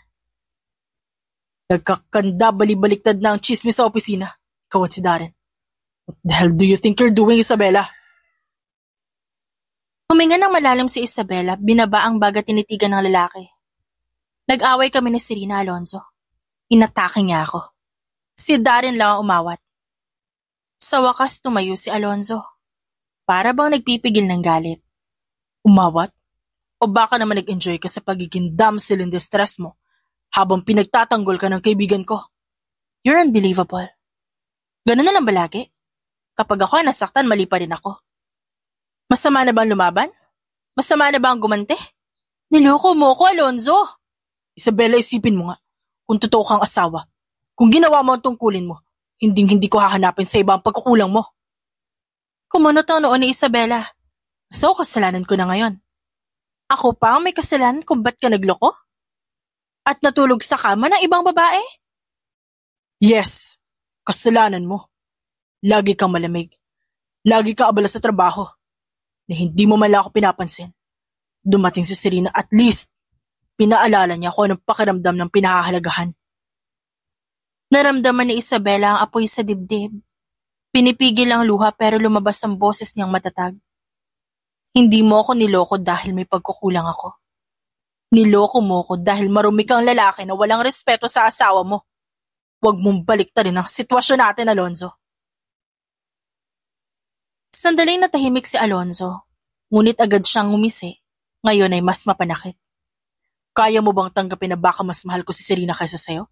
Nagkakanda balibaliktad na ang chismis sa opisina. Ikaw at si Darren. What the hell do you think you're doing, Isabela? Huminga ng malalim si Isabela, binaba ang bag at tinitigan ng lalaki. Nag-away kami ni Serena, Alonzo. Inatake niya ako. Si Darren lang ang umawat. Sa wakas tumayo si Alonzo. Para bang nagpipigil ng galit. Umawat? O baka naman nag-enjoy ka sa pagiging damsel in distress mo habang pinagtatanggol ka ng kaibigan ko? You're unbelievable. Ganun na lang ba lagi? Kapag ako nasaktan, mali pa rin ako. Masama na ba ang lumaban? Masama na ba ang gumante? Niloko mo ko, Alonzo. Isabela, isipin mo nga. Kung totoo kang asawa, kung ginawa mo ang tungkulin mo, hindi ko hahanapin sa iba ang pagkukulang mo. Kumunot ang noon ni Isabela. So, kasalanan ko na ngayon. Ako pa ang may kasalanan kung ba't ka nagloko? At natulog sa kama ng ibang babae? Yes, kasalanan mo. Lagi kang malamig. Lagi kang abala sa trabaho. Na hindi mo man lang ako pinapansin. Dumating si Serena, at least, pinaalala niya kung anong pakiramdam ng pinahahalagahan. Naramdaman ni Isabela ang apoy sa dibdib. Pinipigil ang luha pero lumabas ang boses niyang matatag. Hindi mo ako niloko dahil may pagkukulang ako. Niloko mo ko dahil marumi kang lalaki na walang respeto sa asawa mo. Huwag mong baliktarin ang sitwasyon natin, Alonzo. Sandaling natahimik si Alonzo, ngunit agad siyang ngumisi. Ngayon ay mas mapanakit. Kaya mo bang tanggapin na baka mas mahal ko si Serena kaysa sayo?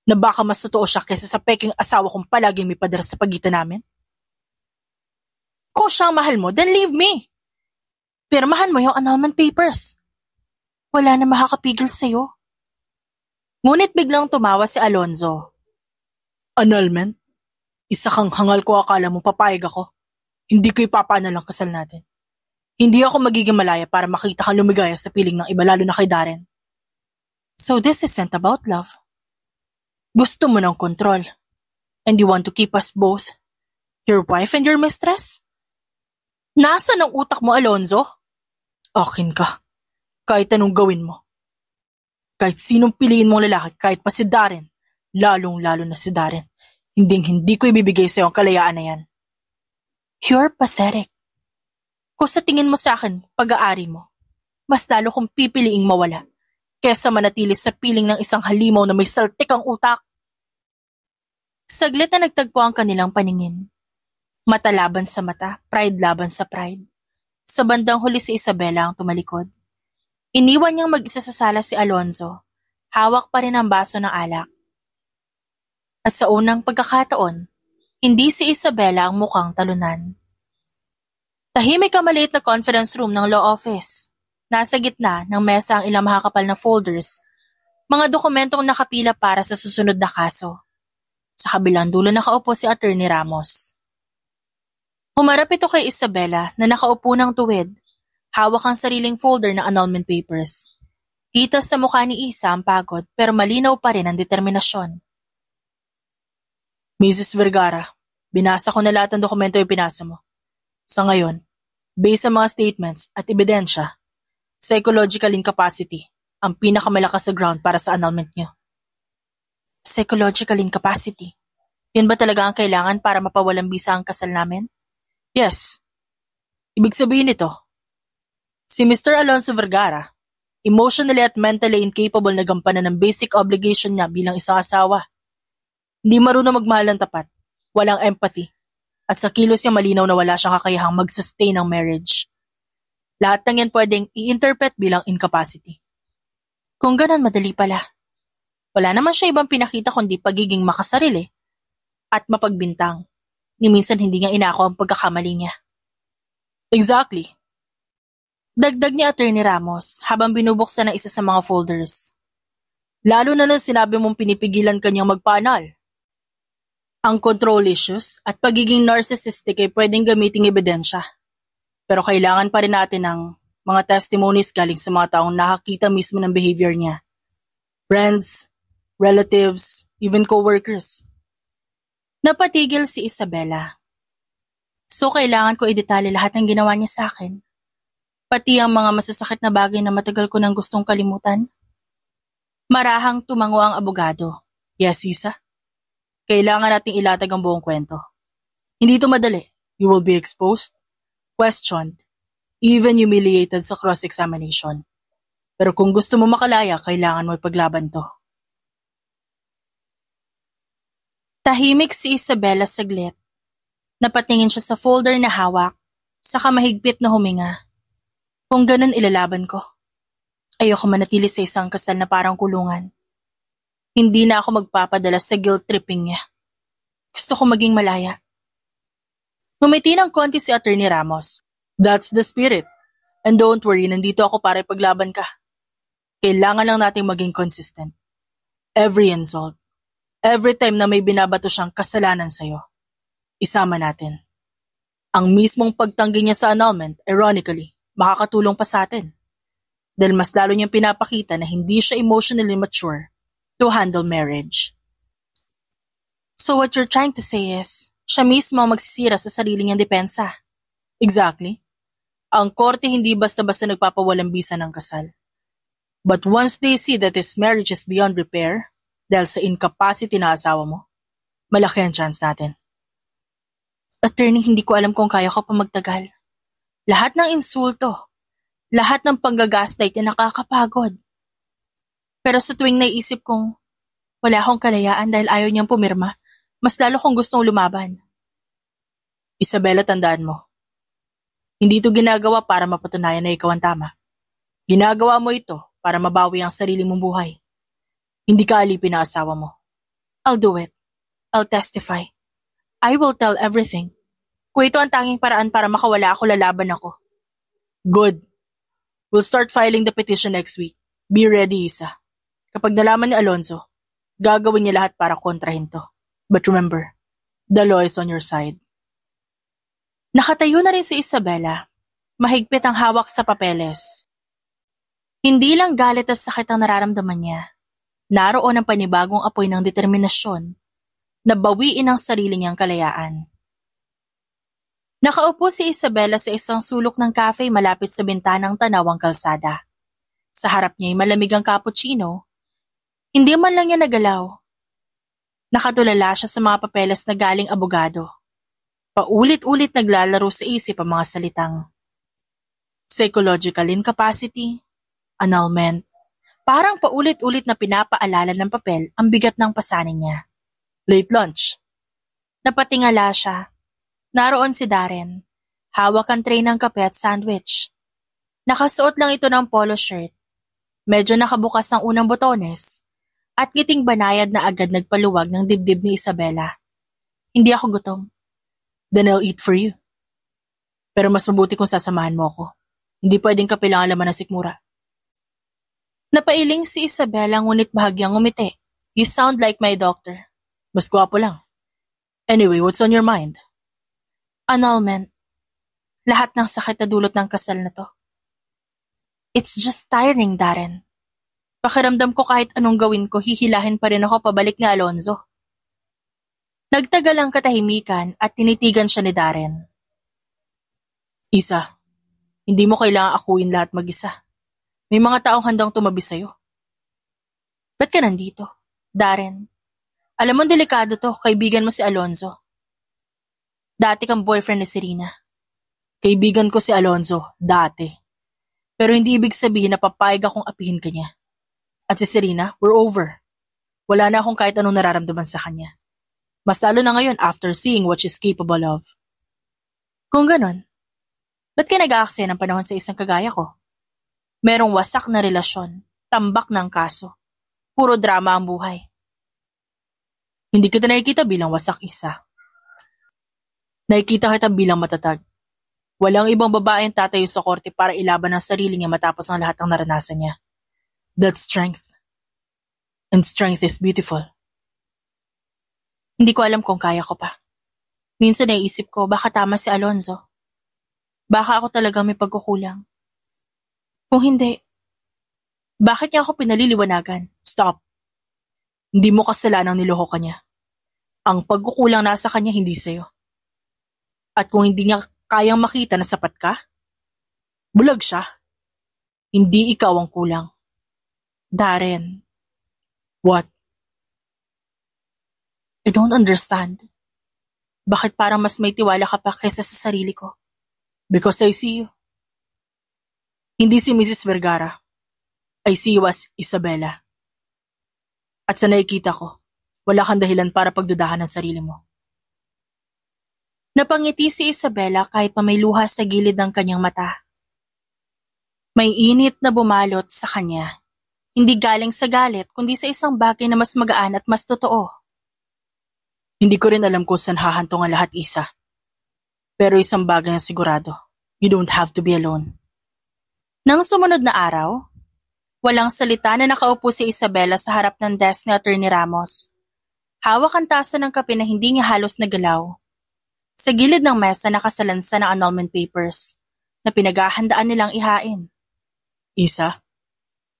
Na baka mas totoo siya kaysa sa peking asawa kong palaging may pader sa pagitan namin? Kung siya ang mahal mo, then leave me. Pirmahan mo yung annulment papers. Wala na makakapigil sa'yo. Ngunit biglang tumawa si Alonzo. Annulment? Isa kang hangal ko, akala mo papayag ako. Hindi ko ipapaanal ang kasal natin. Hindi ako magiging malaya para makita kang lumigaya sa piling ng iba, lalo na kay Darren. So this isn't about love. Gusto mo ng kontrol. And you want to keep us both, your wife and your mistress? Nasaan ang utak mo, Alonzo? Akin ka. Kahit anong gawin mo. Kahit sinong piliin mong lalaki, kahit pa si Darren, lalong-lalo na si Darren, hindi ko ibibigay sa'yo ang kalayaan na yan. You're pathetic. Kung sa tingin mo sa akin, pag-aari mo, mas lalo kong pipiliing mawala, kesa manatili sa piling ng isang halimaw na may saltik ang utak. Saglit na nagtagpo ang kanilang paningin. Mata laban sa mata, pride laban sa pride. Sa bandang huli si Isabela ang tumalikod. Iniwan niyang mag-isa sa sala si Alonzo. Hawak pa rin ang baso ng alak. At sa unang pagkakataon, hindi si Isabela ang mukhang talunan. Tahimik ang maliit na conference room ng law office. Nasa gitna ng mesa ang ilang makakapal na folders, mga dokumentong nakapila para sa susunod na kaso. Sa kabilang dulo nakaupo si Attorney Ramos. Humarap ito kay Isabela na nakaupo ng tuwid, hawak ang sariling folder ng annulment papers. Kita sa mukha ni Isa ang pagod pero malinaw pa rin ang determinasyon. Mrs. Vergara, binasa ko na lahat ng dokumento yung pinasa mo. Sa ngayon, based sa mga statements at ebidensya, psychological incapacity ang pinakamalakas sa ground para sa annulment niyo. Psychological incapacity? Yun ba talaga ang kailangan para mapawalang bisa ang kasal namin? Yes. Ibig sabihin nito, si Mr. Alonzo Vergara, emotionally at mentally incapable na gampanan ng basic obligation niya bilang isang asawa. Hindi marunong magmahal ng tapat, walang empathy, at sa kilos niya malinaw na wala siyang kakayahang mag-sustain ng marriage. Lahat ng yan pwedeng i-interpret bilang incapacity. Kung ganun, madali pala. Wala naman siya ibang pinakita kundi pagiging makasarili at mapagbintang. Ni minsan hindi niya inako ang pagkakamali niya. Exactly. Dagdag ni Attorney Ramos habang binubuksan ng isa sa mga folders. Lalo na nang sinabi mong pinipigilan kanyang magpanal. Ang control issues at pagiging narcissistic ay pwedeng gamiting ebidensya. Pero kailangan pa rin natin ng mga testimonies galing sa mga taong nakakita mismo ng behavior niya. Friends, relatives, even co-workers. Napatigil si Isabela. So kailangan ko i-detalye lahat ng ginawa niya sa akin. Pati ang mga masasakit na bagay na matagal ko nang gustong kalimutan. Marahang tumango ang abogado. Yes, Isa. Kailangan nating ilatag ang buong kwento. Hindi ito madali. You will be exposed, questioned, even humiliated sa cross-examination. Pero kung gusto mo makalaya, kailangan mo ipaglaban to. Tahimik si Isabela saglit. Napatingin siya sa folder na hawak, saka mahigpit na huminga. Kung ganun ilalaban ko. Ayoko manatili sa isang kasal na parang kulungan. Hindi na ako magpapadala sa guilt-tripping niya. Gusto ko maging malaya. Ngumiti ng konti si Attorney Ramos. That's the spirit. And don't worry, nandito ako para ipaglaban ka. Kailangan lang nating maging consistent. Every insult, every time na may binabato siyang kasalanan sa'yo, isama natin. Ang mismong pagtanggi niya sa annulment, ironically, makakatulong pa sa atin. Dahil mas lalo niyang pinapakita na hindi siya emotionally mature to handle marriage. So what you're trying to say is, siya mismo ang magsisira sa sarili niyang depensa. Exactly. Ang korte hindi basta-basta nagpapawalang bisa ng kasal. But once they see that his marriage is beyond repair, dahil sa incapacity na asawa mo, malaki ang chance natin. Attorney, hindi ko alam kung kaya ko pa magtagal. Lahat ng insulto, lahat ng panggagaslight ay nakakapagod. Pero sa tuwing naisip kong wala akong kalayaan dahil ayaw niyang pumirma, mas lalo kong gustong lumaban. Isabela, tandaan mo. Hindi ito ginagawa para mapatunayan na ikaw ang tama. Ginagawa mo ito para mabawi ang sarili mong buhay. Hindi ka alipin ang asawa mo. I'll do it. I'll testify. I will tell everything. Kung ito ang tanging paraan para makawala ako, lalaban ako. Good. We'll start filing the petition next week. Be ready, Isa. Kapag nalaman ni Alonzo, gagawin niya lahat para kontrahin to. But remember, the law is on your side. Nakatayo na rin si Isabela. Mahigpit ang hawak sa papeles. Hindi lang galit at sakit ang nararamdaman niya. Naroon ang panibagong apoy ng determinasyon na bawiin ang sarili niyang kalayaan. Nakaupo si Isabela sa isang sulok ng cafe malapit sa bintanang tanawang kalsada. Sa harap niya ay malamig ang cappuccino. Hindi man lang niya nagalaw. Nakatulala siya sa mga papeles na galing abogado. Paulit-ulit naglalaro sa isip ang mga salitang psychological incapacity, annulment. Parang paulit-ulit na pinapaalala ng papel ang bigat ng pasanin niya. Late lunch. Napatingala siya. Naroon si Darren. Hawak ang tray ng kape at sandwich. Nakasuot lang ito ng polo shirt. Medyo nakabukas ang unang botones at ngiting banayad na agad nagpaluwag ng dibdib ni Isabela. Hindi ako gutom. Then I'll eat for you. Pero mas mabuti kung sasamahan mo ako. Hindi pwedeng kape lang ang laman ng sikmura. Napailing si Isabela ngunit bahagyang umiti. You sound like my doctor. Mas gwapo lang. Anyway, what's on your mind? Annulment. Lahat ng sakit na dulot ng kasal na to. It's just tiring, Darren. Pakiramdam ko kahit anong gawin ko, hihilahin pa rin ako pabalik ni Alonzo. Nagtagal ang katahimikan at tinitigan siya ni Darren. Isa, hindi mo kailangang akuin lahat mag-isa. May mga taong handang tumabi sa'yo. Ba't ka nandito, Darren? Alam mo delikado to, kaibigan mo si Alonzo. Dati kang boyfriend ni Serena. Kaibigan ko si Alonzo, dati. Pero hindi ibig sabihin na papayag akong apihin ka niya. At si Serena, we're over. Wala na akong kahit anong nararamdaman sa kanya. Mas lalo na ngayon after seeing what she's capable of. Kung ganon, ba't ka nag-aaksaya ng panahon sa isang kagaya ko? Merong wasak na relasyon, tambak ng kaso. Puro drama ang buhay. Hindi kita nakikita bilang wasak isa. Nakikita kita bilang matatag. Walang ibang babaeng tatayo sa korte para ilaban ang sarili niya matapos ang lahat ng naranasan niya. That's strength. And strength is beautiful. Hindi ko alam kung kaya ko pa. Minsan naiisip ko baka tama si Alonzo. Baka ako talagang may pagkukulang. Kung hindi, bakit niya ako pinaliliwanagan? Stop. Hindi mo kasalanang niloko ka niya. Ang pagkukulang nasa kanya hindi sa'yo. At kung hindi niya kayang makita na sapat ka, bulag siya. Hindi ikaw ang kulang. Darren. What? I don't understand. Bakit parang mas may tiwala ka pa kaysa sa sarili ko? Because I see you. Hindi si Mrs. Vergara. I see you as Isabela. At sa nakikita ko, wala kang dahilan para pagdudahan ng sarili mo. Napangiti si Isabela kahit pa may luha sa gilid ng kanyang mata. May init na bumalot sa kanya. Hindi galing sa galit, kundi sa isang bagay na mas magaan at mas totoo. Hindi ko rin alam kung saan hahantong ang lahat, Isa. Pero isang bagay na sigurado, you don't have to be alone. Nang sumunod na araw, walang salita na nakaupo si Isabela sa harap ng desk ni Atty. Ramos. Hawak ang tasa ng kape na hindi niya halos nagalaw. Sa gilid ng mesa nakasalansa ng annulment papers na pinaghahandaan nilang ihain. Isa,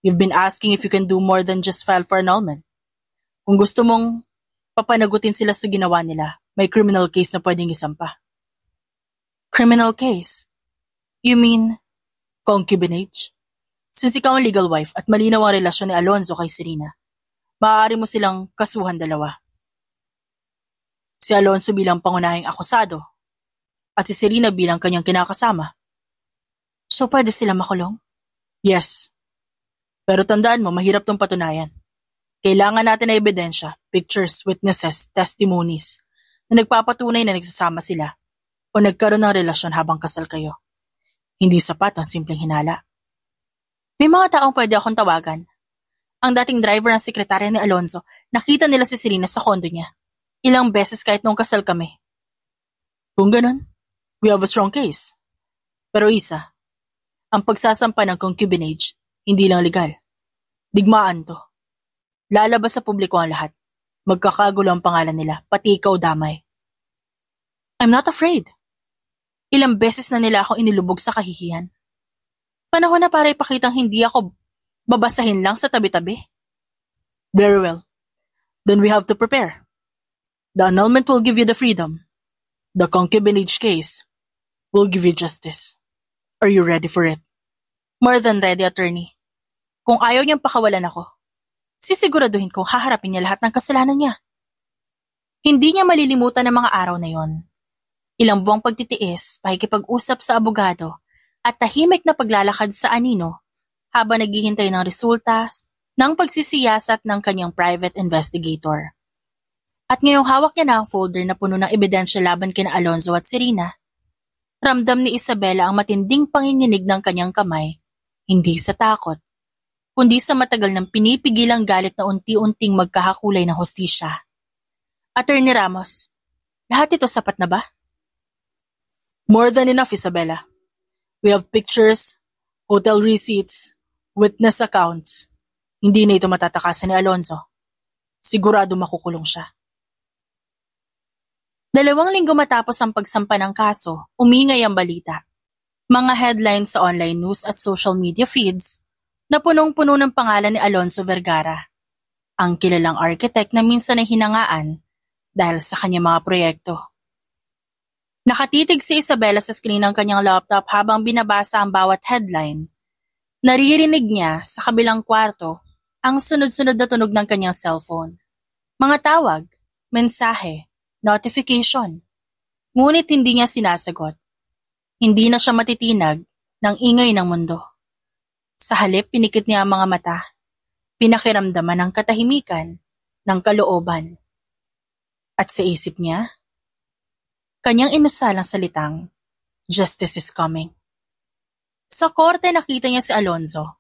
you've been asking if you can do more than just file for annulment. Kung gusto mong papanagutin sila sa ginawa nila, may criminal case na pwedeng isampa. Criminal case? You mean concubinage? Since ikaw ang legal wife at malinaw ang relasyon ni Alonzo kay Serena, maaari mo silang kasuhan dalawa. Si Alonzo bilang pangunahing akusado at si Serena bilang kanyang kinakasama. So pwede sila makulong? Yes. Pero tandaan mo, mahirap tong patunayan. Kailangan natin na ebidensya, pictures, witnesses, testimonies na nagpapatunay na nagsasama sila o nagkaroon ng relasyon habang kasal kayo. Hindi sapat ang simpleng hinala. May mga taong pwede akong tawagan. Ang dating driver ng sekretarya ni Alonzo, nakita nila si Serena sa kondo niya. Ilang beses kahit nung kasal kami. Kung ganun, we have a strong case. Pero Isa, ang pagsasampa ng concubinage, hindi lang legal. Digmaan to. Lalabas sa publiko ang lahat. Magkakagulo ang pangalan nila, pati ikaw damay. I'm not afraid. Ilang beses na nila ako inilubog sa kahihiyan. Panahon na para ipakitang hindi ako babasahin lang sa tabi-tabi. Very well. Then we have to prepare. The annulment will give you the freedom. The concubinage case will give you justice. Are you ready for it? More than ready, attorney. Kung ayaw niyang pakawalan ako, sisiguraduhin kong haharapin niya lahat ng kasalanan niya. Hindi niya malilimutan ang mga araw na yon. Ilang buwang pagtitiis, pakikipag-usap sa abogado, at tahimik na paglalakad sa anino habang naghihintay ng resulta ng pagsisiyasat ng kanyang private investigator. At ngayong hawak niya na ang folder na puno ng ebidensya laban kina Alonzo at Serena, Ramdam ni Isabela ang matinding panginginig ng kanyang kamay, hindi sa takot, kundi sa matagal ng pinipigilang galit na unti-unting magkakakulay ng hustisya. Attorney Ramos, lahat ito sapat na ba? More than enough, Isabela. We have pictures, hotel receipts, witness accounts. Hindi na ito matatakasan ni Alonzo. Sigurado makukulong siya. 2 linggo matapos ang pagsampa ng kaso, umingay ang balita. Mga headlines sa online news at social media feeds na punong-puno ng pangalan ni Alonzo Vergara, ang kilalang architect na minsan ay hinangaan dahil sa kanyang mga proyekto. Nakatitig si Isabela sa screen ng kanyang laptop habang binabasa ang bawat headline. Naririnig niya sa kabilang kwarto ang sunod-sunod na tunog ng kanyang cellphone. Mga tawag, mensahe, notification. Ngunit hindi niya sinasagot. Hindi na siya matitinag ng ingay ng mundo. Sa halip, pinikit niya ang mga mata. Pinakiramdaman ng katahimikan, ng kalooban. At sa isip niya, kanyang inusal ang salitang, "Justice is coming." Sa korte nakita niya si Alonzo,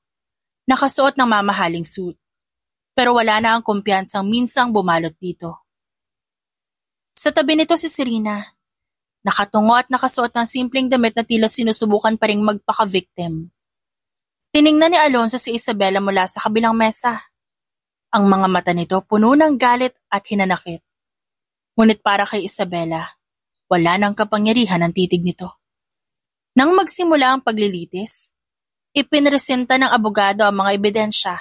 nakasuot ng mamahaling suit, pero wala na ang kumpiyansang minsang bumalot dito. Sa tabi nito si Serena, nakatungo at nakasuot ng simpleng damit na tila sinusubukan pa ring magpaka-victim. Tiningnan ni Alonzo si Isabela mula sa kabilang mesa. Ang mga mata nito puno ng galit at hinanakit. Ngunit para kay Isabela, wala nang kapangyarihan ang titig nito. Nang magsimula ang paglilitis, ipinresenta ng abogado ang mga ebidensya,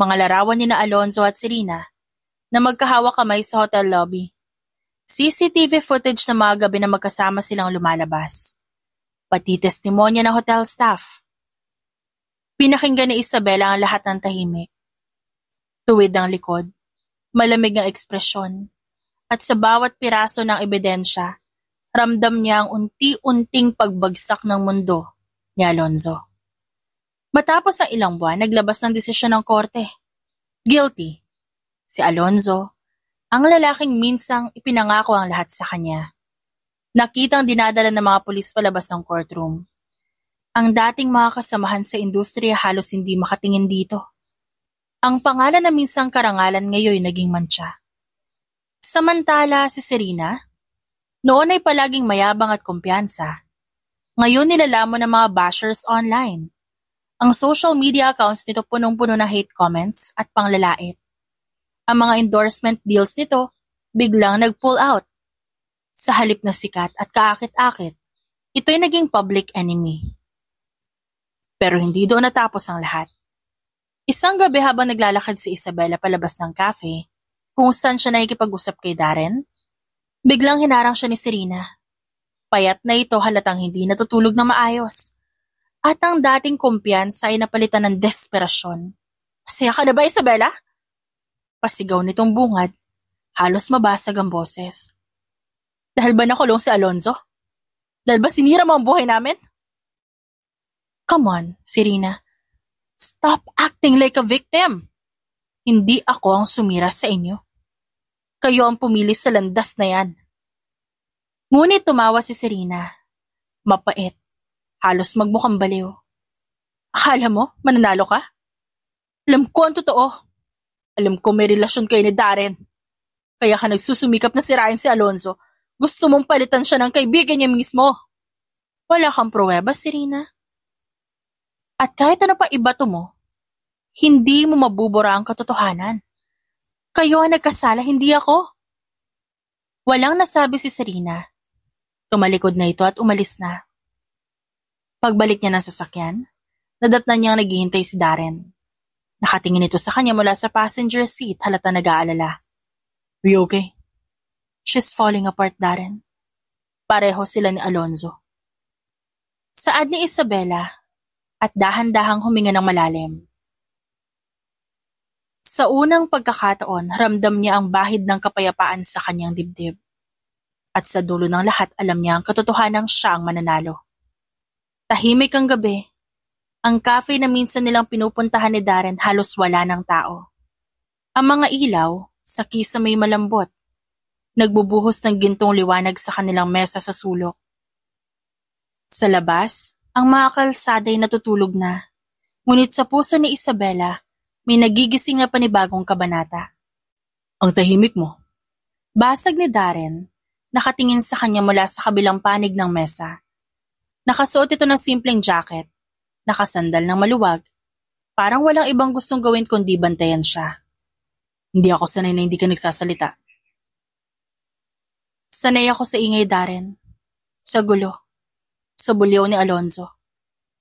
mga larawan ni na Alonzo at Serena na magkahawak kamay sa hotel lobby. CCTV footage ng mga gabi na magkasama silang lumalabas. Pati testimonya ng hotel staff. Pinakinggan ni Isabela ang lahat ng tahimik. Tuwid ang likod, malamig ang ekspresyon, at sa bawat piraso ng ebidensya, ramdam niya ang unti-unting pagbagsak ng mundo ni Alonzo. Matapos ang ilang buwan, naglabas ng desisyon ng korte. Guilty. Si Alonzo, ang lalaking minsang ipinangako ang lahat sa kanya. Nakitang dinadala ng mga pulis palabas ng courtroom. Ang dating mga kasamahan sa industriya halos hindi makatingin dito. Ang pangalan na minsang karangalan ngayon naging mantsa. Samantala si Serena, noon ay palaging mayabang at kumpiyansa. Ngayon nilalamon ng mga bashers online. Ang social media accounts nito punong-puno ng hate comments at panglalait. Ang mga endorsement deals nito biglang nag-pull out. Sa halip na sikat at kaakit-akit, ito'y naging public enemy. Pero hindi doon natapos ang lahat. Isang gabi habang naglalakad si Isabela palabas ng cafe, kung saan siya nakikipag-usap kay Darren, biglang hinarang siya ni Serena. Payat na ito halatang hindi natutulog na maayos. At ang dating kumpiyansa ay napalitan ng desperasyon. "Masaya ka na ba, Isabela?" Pasigaw nitong bungad, halos mabasag ang boses. "Dahil ba nakulong si Alonzo? Dahil ba sinira mo ang buhay namin?" "Come on, Serena. Stop acting like a victim. Hindi ako ang sumira sa inyo. Kayo ang pumili sa landas na yan." Ngunit tumawa si Serena. Mapait. Halos magmukhang baliw. "Akala mo, mananalo ka? Alam ko ang totoo. Alam ko may relasyon kayo ni Darren. Kaya ka nagsusumikap na sirain si Alonzo. Gusto mong palitan siya ng kaibigan niya mismo. Wala kang pruweba, Serena. At kahit ano pa ibato mo, hindi mo mabubura ang katotohanan. Kayo ang nagkasala, hindi ako." Walang nasabi si Serena. Tumalikod na ito at umalis na. Pagbalik niya ng sasakyan, nadatnan niyang naghihintay si Darren. Nakatingin ito sa kanya mula sa passenger seat halata nag-aalala. "Are you okay?" "She's falling apart, Darren." Pareho sila ni Alonzo. Saad ni Isabela at dahan-dahang huminga ng malalim. Sa unang pagkakataon, ramdam niya ang bahid ng kapayapaan sa kanyang dibdib. At sa dulo ng lahat, alam niya ang katotohanang siya ang mananalo. Tahimik ang gabi. Ang cafe na minsan nilang pinupuntahan ni Darren halos wala ng tao. Ang mga ilaw, sa kisame malambot, nagbubuhos ng gintong liwanag sa kanilang mesa sa sulok. Sa labas, ang mga kalsada'y natutulog na. Ngunit sa puso ni Isabela, may nagigising na panibagong kabanata. Ang tahimik mo. Basag ni Darren, nakatingin sa kanya mula sa kabilang panig ng mesa. Nakasuot ito ng simpleng jacket, nakasandal ng maluwag. Parang walang ibang gustong gawin kundi bantayan siya. Hindi ako sanay na hindi ka nagsasalita. Sanay ako sa ingay, Darren. Sa gulo. Sa bulyaw ni Alonzo.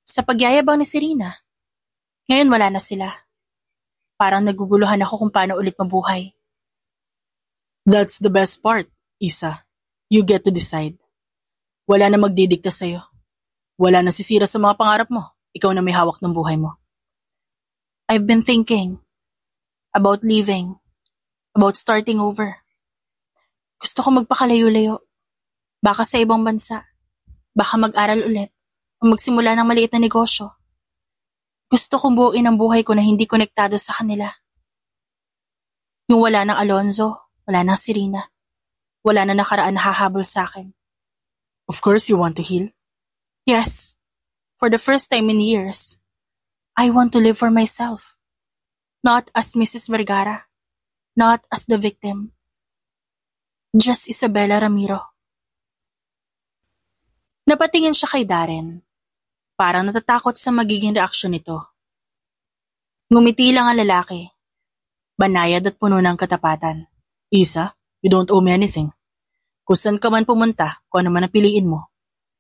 Sa pagyayabang ni Serena. Ngayon wala na sila. Parang naguguluhan ako kung paano ulit mabuhay. That's the best part, Isa. You get to decide. Wala na magdidikta sa'yo. Wala na sisira sa mga pangarap mo. Ikaw na may hawak ng buhay mo. I've been thinking about leaving, about starting over. Gusto ko magpakalayo-layo. Baka sa ibang bansa. Baka mag-aral ulit o magsimula ng maliit na negosyo. Gusto kong buuin ang buhay ko na hindi konektado sa kanila. Yung wala ng Alonzo, wala ng Serena, wala na nakaraan na hahabol sa akin. Of course you want to heal. Yes, for the first time in years, I want to live for myself. Not as Mrs. Vergara, not as the victim. Just Isabela Ramiro. Napatingin siya kay Darren. Parang natatakot sa magiging reaksyon nito. Ngumiti lang ang lalaki. Banayad at puno ng katapatan. Isa, you don't owe me anything. Kung saan ka man pumunta, kung ano man ang piliin mo,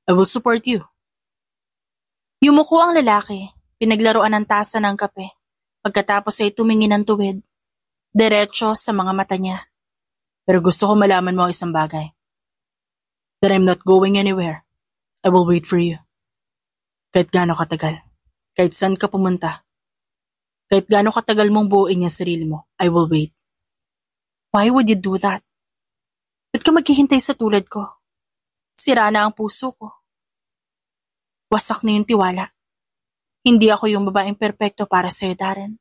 I will support you. Yumuko ang lalaki, pinaglaruan ng tasa ng kape. Pagkatapos ay tumingin ng tuwid. Diretso sa mga mata niya. Pero gusto ko malaman mo ang isang bagay. That I'm not going anywhere. I will wait for you. Kahit gaano katagal. Kahit saan ka pumunta. Kahit gaano katagal mong buuin ang sarili mo, I will wait. Why would you do that? Ba't ka maghihintay sa tulad ko? Sira na ang puso ko. Wasak na yung tiwala. Hindi ako yung babaeng perpekto para sa'yo, Darren.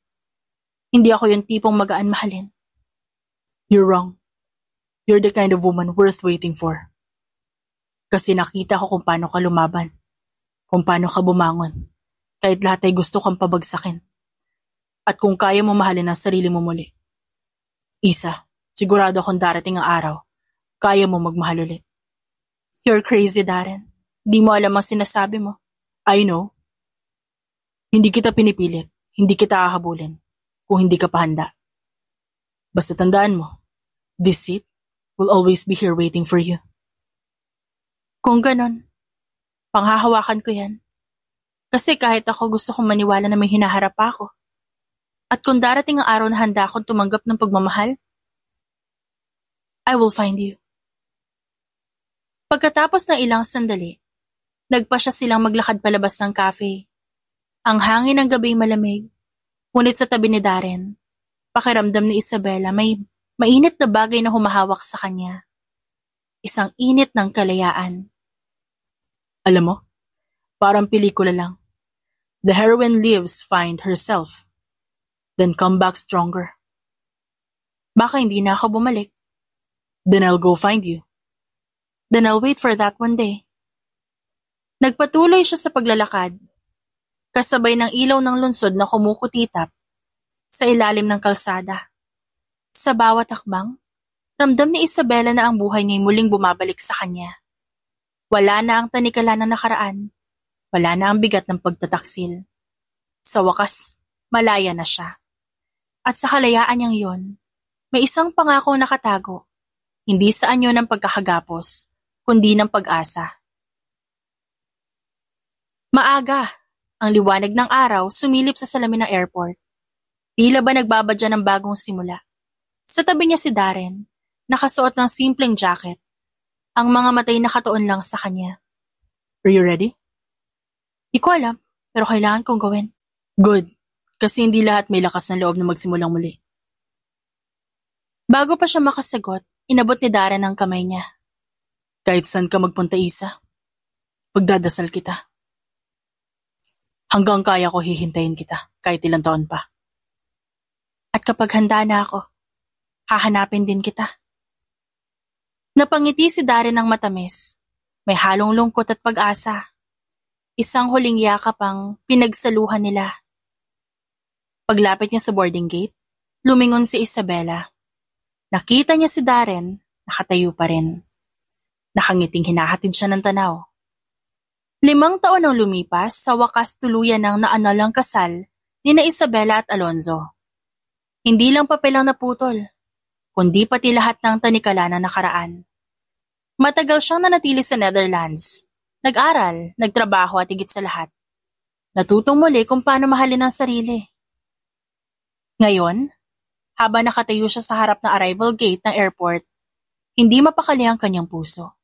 Hindi ako yung tipong magaan mahalin. You're wrong. You're the kind of woman worth waiting for. Kasi nakita ko kung paano ka lumaban. Kung paano ka bumangon. Kahit lahat ay gusto kang pabagsakin. At kung kaya mo mahalin ang sarili mo muli. Isa, sigurado akong darating ang araw, kaya mo magmahal ulit. You're crazy, Darren. Di mo alam ang sinasabi mo. I know. Hindi kita pinipilit, hindi kita hahabulin, kung hindi ka pa handa. Basta tandaan mo, this seat will always be here waiting for you. Kung ganon, panghahawakan ko yan. Kasi kahit ako gusto kong maniwala na may hinaharap ako. At kung darating ang araw na handa akong tumanggap ng pagmamahal, I will find you. Pagkatapos ng ilang sandali, nagpa siya silang maglakad palabas ng cafe. Ang hangin ng gabi malamig, ngunit sa tabi ni Darren, pakiramdam ni Isabela may mainit na bagay na humahawak sa kanya. Isang init ng kalayaan. Alam mo, parang pelikula lang. The heroine lives, find herself, then come back stronger. Baka hindi na ako bumalik. Then I'll go find you. Then I'll wait for that one day. Nagpatuloy siya sa paglalakad, kasabay ng ilaw ng lungsod na kumukutitap sa ilalim ng kalsada. Sa bawat hakbang, ramdam ni Isabela na ang buhay niya muling bumabalik sa kanya. Wala na ang tanikala na nakaraan, wala na ang bigat ng pagtataksil. Sa wakas, malaya na siya. At sa kalayaan niyang yon, may isang pangako nakatago, hindi sa anyo ng pagkakagapos, kundi ng pag-asa. Maaga, ang liwanag ng araw sumilip sa salamin ng airport. Tila ba nagbabadya ng bagong simula. Sa tabi niya si Darren, nakasuot ng simpleng jacket. Ang mga matay nakatuon lang sa kanya. Are you ready? Di ko alam, pero kailangan kong gawin. Good, kasi hindi lahat may lakas ng loob na magsimulang muli. Bago pa siya makasagot, inabot ni Darren ang kamay niya. Kahit saan ka magpunta, Isa, pagdadasal kita. Hanggang kaya ko hihintayin kita, kahit ilang taon pa. At kapag handa na ako, hahanapin din kita. Napangiti si Darren ng matamis. May halong lungkot at pag-asa. Isang huling yakap ang pinagsaluhan nila. Paglapit niya sa boarding gate, lumingon si Isabela. Nakita niya si Darren, nakatayo pa rin. Nakangiting hinahatid siya ng tanaw. 5 taon ang lumipas, sa wakas tuluyan ng naanalang kasal ni na Isabela at Alonzo. Hindi lang papel ang naputol, kundi pati lahat ng tanikala na nakaraan. Matagal siyang nanatili sa Netherlands. Nag-aral, nagtrabaho at higit sa lahat. Natutong muli kung paano mahalin ang sarili. Ngayon, habang nakatayo siya sa harap ng arrival gate ng airport, hindi mapakali ang kanyang puso.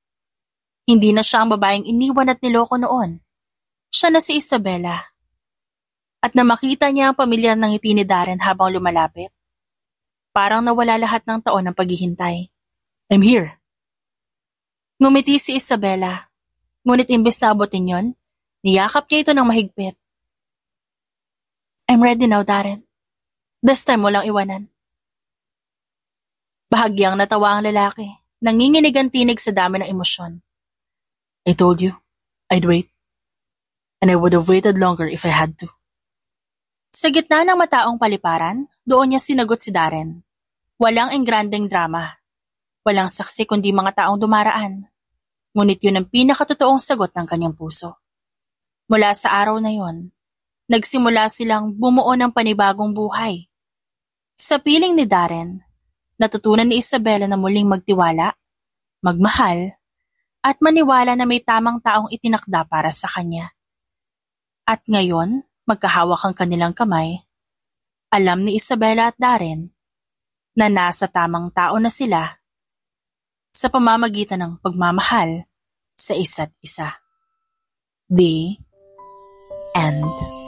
Hindi na siya ang babaeng iniwan at niloko noon. Siya na si Isabela. At na makita niya ang pamilyar ng ngiti ni Darren habang lumalapit, parang nawala lahat ng taon ng paghihintay. I'm here. Ngumiti si Isabela. Ngunit imbes na abutin yon, niyakap niya ito ng mahigpit. I'm ready now, Darren. This time mo lang iwanan. Bahagyang natawa ang lalaki, nanginginig ang tinig sa dami ng emosyon. I told you, I'd wait. And I would have waited longer if I had to. Sa gitna ng mataong paliparan, doon niya sinagot si Darren. Walang engrandeng drama. Walang saksi kundi mga taong dumaraan. Ngunit yun ang pinakatotoong sagot ng kanyang puso. Mula sa araw na yon, nagsimula silang bumuo ng panibagong buhay. Sa piling ni Darren, natutunan ni Isabela na muling magtiwala, magmahal, at maniwala na may tamang taong itinakda para sa kanya. At ngayon, magkahawak ang kanilang kamay, alam ni Isabela at Darren na nasa tamang tao na sila sa pamamagitan ng pagmamahal sa isa't isa. The end.